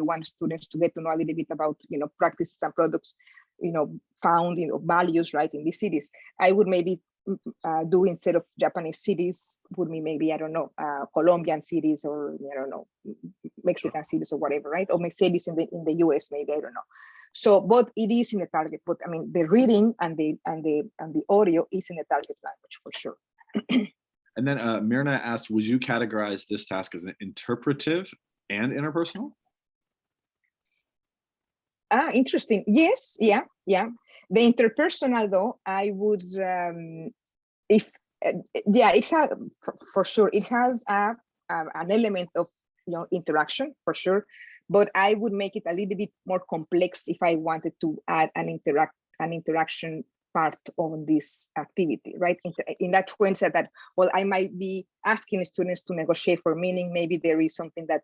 want students to get to know a little bit about, practices and products, found, values, right, in these cities, I would maybe do, instead of Japanese cities, would be maybe, I don't know, Colombian cities, or, I don't know, Mexican cities or whatever, right? Or cities in the US, maybe, I don't know. So, but it is in the target, but I mean, the reading and the audio is in the target language for sure. And then Mirna asked, would you categorize this task as an interpretive and interpersonal? Interesting. Yes, yeah. The interpersonal, though, I would, it has, for sure, it has an element of, interaction, for sure. But I would make it a little bit more complex if I wanted to add an interaction part on this activity, right? In that sense that, well, I might be asking students to negotiate for meaning. Maybe there is something that,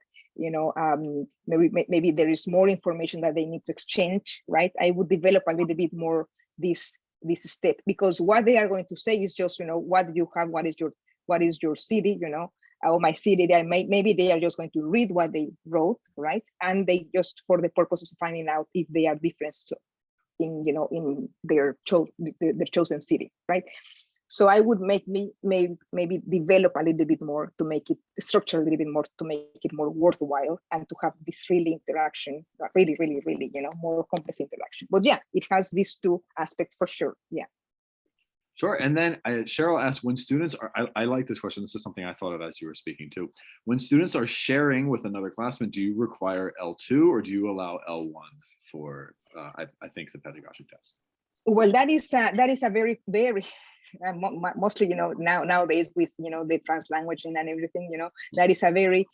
maybe there is more information that they need to exchange, right? I would develop a little bit more this step, because what they are going to say is just, what do you have? What is your city? Or my city, maybe they are just going to read what they wrote, right? And they just, for the purposes of finding out if they are different in their chosen city, right? So I would maybe develop a little bit more to make it structure a little bit more, to make it more worthwhile, and to have this really interaction, really, more complex interaction. But yeah, it has these two aspects for sure. Yeah. Sure. And then Cheryl asked, when students are, I like this question. This is something I thought of as you were speaking too. When students are sharing with another classmate, do you require L2 or do you allow L1 for, I think, the pedagogic test? Well, that is a very, very, mostly, nowadays with, the trans language and everything, that is a very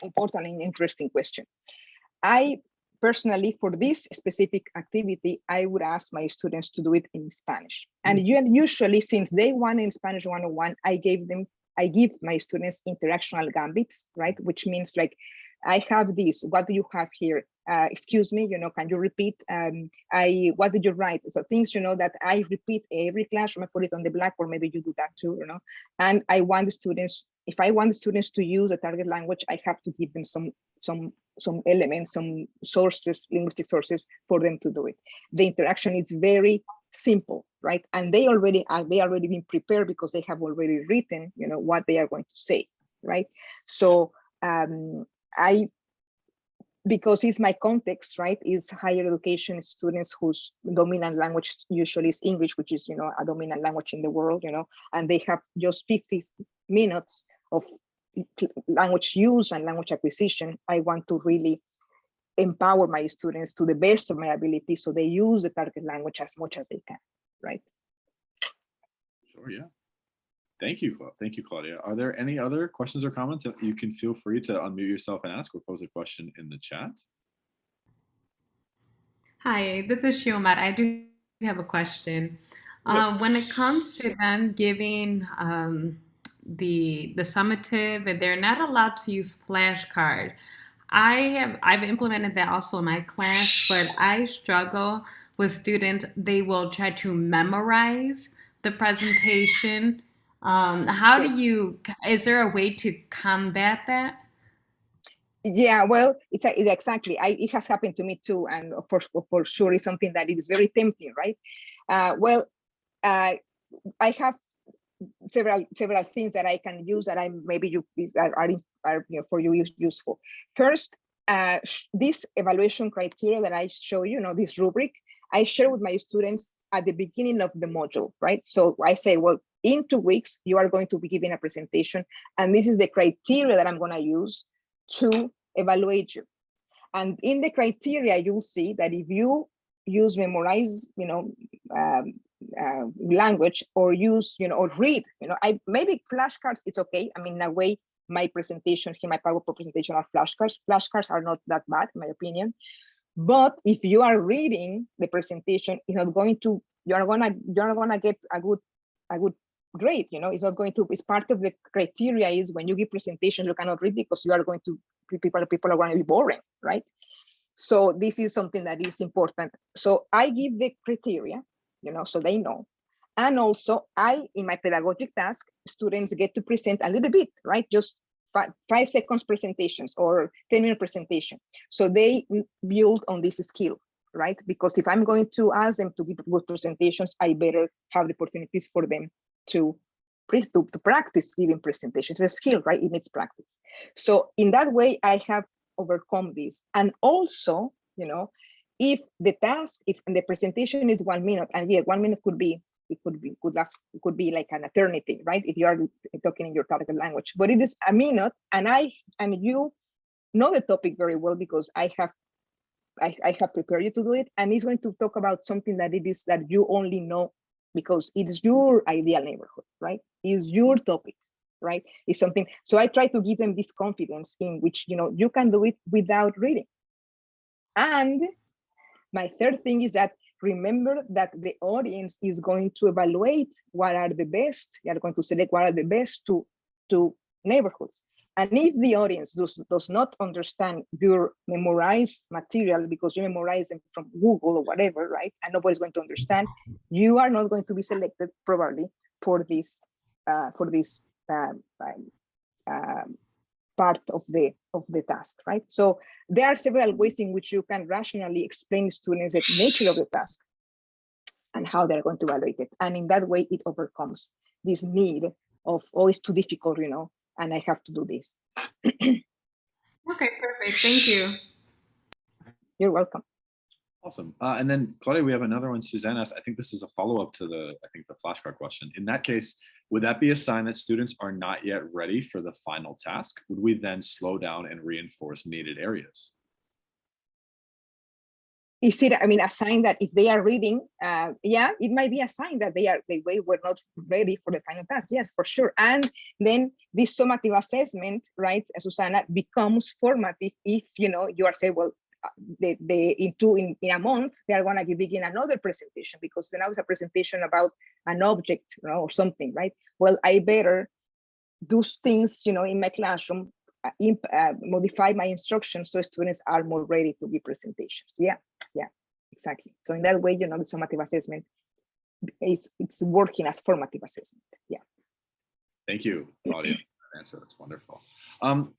important and interesting question. I personally, for this specific activity, I would ask my students to do it in Spanish. And usually, since day one in Spanish 101, I give my students interactional gambits, right? Which means like, I have this, what do you have here? Excuse me, can you repeat? What did you write? So things, that I repeat every classroom, I put it on the blackboard, maybe you do that too, And I want the students, if I want the students to use a target language, I have to give them some elements, some sources, linguistic sources for them to do it. The interaction is very simple, right? And they already been prepared because they have already written, what they are going to say, right? So because it's my context, right, is higher education students whose dominant language usually is English, which is, a dominant language in the world, and they have just 50 minutes of language use and language acquisition. I want to really empower my students to the best of my ability, so they use the target language as much as they can, right? Sure, yeah. Thank you, Claudia. Are there any other questions or comments that you can feel free to unmute yourself and ask, or pose a question in the chat? Hi, this is Shiomar. I do I have a question. Yes. When it comes to them giving the summative, and they're not allowed to use flashcard. I've implemented that also in my class, but I struggle with students. They will try to memorize the presentation. How do Yes. you? Is there a way to combat that? Yeah, well, it's exactly. It has happened to me too, and for sure, it's something that is very tempting, right? Well, I have several things that I can use that I maybe you are for you useful. First, this evaluation criteria that I show you, this rubric, I share with my students at the beginning of the module, right? So I say, well, in 2 weeks, you are going to be giving a presentation, and this is the criteria that I'm going to use to evaluate you. And in the criteria, you'll see that if you use memorize, language, or use, or read, I maybe flashcards, it's okay. I mean, in a way, my presentation here, my PowerPoint presentation are flashcards. Flashcards are not that bad, in my opinion. But if you are reading the presentation, it's not going to, you're gonna get a good grade. It's not going to. It's part of the criteria is when you give presentations, you cannot read because you are going to people are going to be boring, right? So this is something that is important. So I give the criteria, so they know. And also in my pedagogic task, students get to present a little bit, right? Just 5 seconds presentations or 10-minute presentation. So they build on this skill, right? Because if I'm going to ask them to give good presentations, I better have the opportunities for them to practice giving presentations. It's a skill, right? It needs practice. So in that way, I have overcome this. And also, if the task, if the presentation is 1 minute, and yeah, 1 minute could be like an eternity, right? If you are talking in your target language, but it is a minute, and you know the topic very well because I have prepared you to do it, and it's going to talk about something that it is that you only know because it's your ideal neighborhood, right? It's your topic, right? It's something. So I try to give them this confidence in which you can do it without reading. And my third thing is that remember that the audience is going to evaluate what are the best. They are going to select what are the best to neighborhoods. And if the audience does not understand your memorized material because you memorize them from Google or whatever, right? And nobody's going to understand, you are not going to be selected probably for this part of the task, right? So there are several ways in which you can rationally explain to students the nature of the task and how they're going to evaluate it. And in that way, it overcomes this need of, oh, it's too difficult, and I have to do this. Okay, perfect. Thank you. You're welcome. Awesome. And then Claudia, we have another one. Suzanne asked, I think this is a follow-up to the flashcard question. In that case, would that be a sign that students are not yet ready for the final task? Would we then slow down and reinforce needed areas? Is it, a sign that if they are reading, yeah, it might be a sign that they were not ready for the final task. Yes, for sure. And then this summative assessment, right, Susana, becomes formative if you are saying, well, in a month they are going to begin another presentation because now it's a presentation about an object, or something, right? Well, I better do things, in my classroom, modify my instructions so students are more ready to give presentations. Yeah, exactly. So in that way, the summative assessment it's working as formative assessment. Yeah. Thank you, Claudia, for that answer. That's wonderful.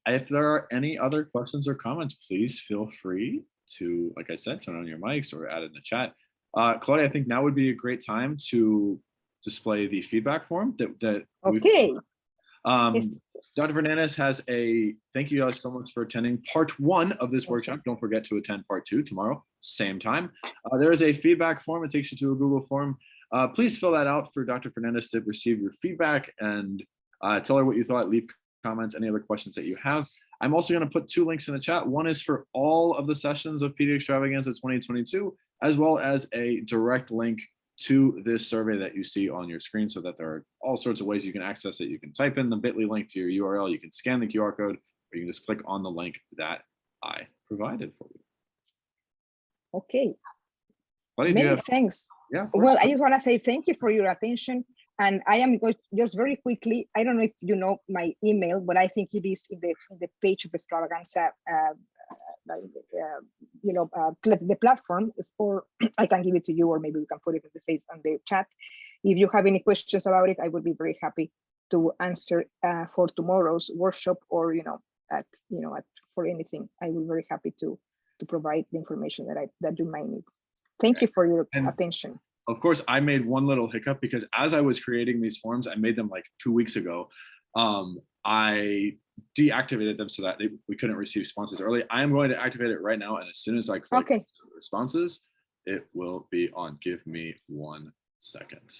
If there are any other questions or comments, please feel free to, like I said, turn on your mics or add it in the chat. Claudia, I think now would be a great time to display the feedback form that okay. Yes. Dr. Fernandez has thank you guys so much for attending part 1 of this workshop. Don't forget to attend part 2 tomorrow, same time. There is a feedback form. It takes you to a Google form. Please fill that out for Dr. Fernandez to receive your feedback and tell her what you thought, leave comments, any other questions that you have. I'm also going to put 2 links in the chat. One is for all of the sessions of PD Extravaganza 2022, as well as a direct link to this survey that you see on your screen, so that there are all sorts of ways you can access it. You can type in the bit.ly link to your URL, you can scan the QR code, or you can just click on the link that I provided for you. Okay. Claudia, Many thanks. Yeah. Of course. Well, I just want to say thank you for your attention. And I am going just very quickly. I don't know if you know my email, but I think it is in the page of Extravaganza, the platform. Or I can give it to you, or maybe we can put it in the chat. If you have any questions about it, I would be very happy to answer for tomorrow's workshop, or for anything. I will be very happy to provide the information that you might need. Thank you for your attention. Of course, I made one little hiccup because as I was creating these forms, I made them like 2 weeks ago. I deactivated them so that we couldn't receive responses early. I am going to activate it right now, and as soon as I click responses, it will be on. Give me 1 second.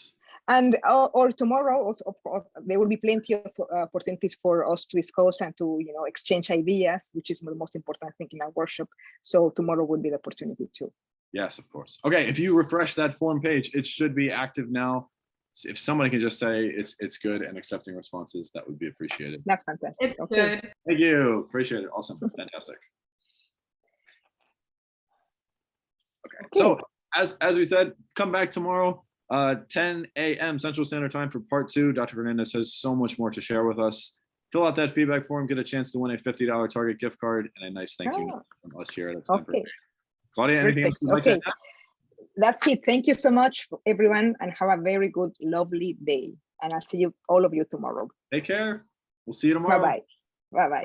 And or tomorrow, also, of course, there will be plenty of opportunities for us to discuss and to exchange ideas, which is the most important thing in our workshop. So tomorrow would be the opportunity too. Yes, of course. Okay, if you refresh that form page, it should be active now. If somebody can just say it's good and accepting responses, that would be appreciated. That's fantastic. It's good. Thank you. Appreciate it. Awesome. Fantastic. Okay. So as we said, come back tomorrow, 10 a.m. Central Standard Time for part 2. Dr. Fernandez has so much more to share with us. Fill out that feedback form, get a chance to win a $50 Target gift card and a nice thank you from us here at Extempore. Claudia, anything else you'd like to add? That's it. Thank you so much, everyone, and have a very good, lovely day. And I'll see all of you tomorrow. Take care. We'll see you tomorrow. Bye-bye. Bye-bye.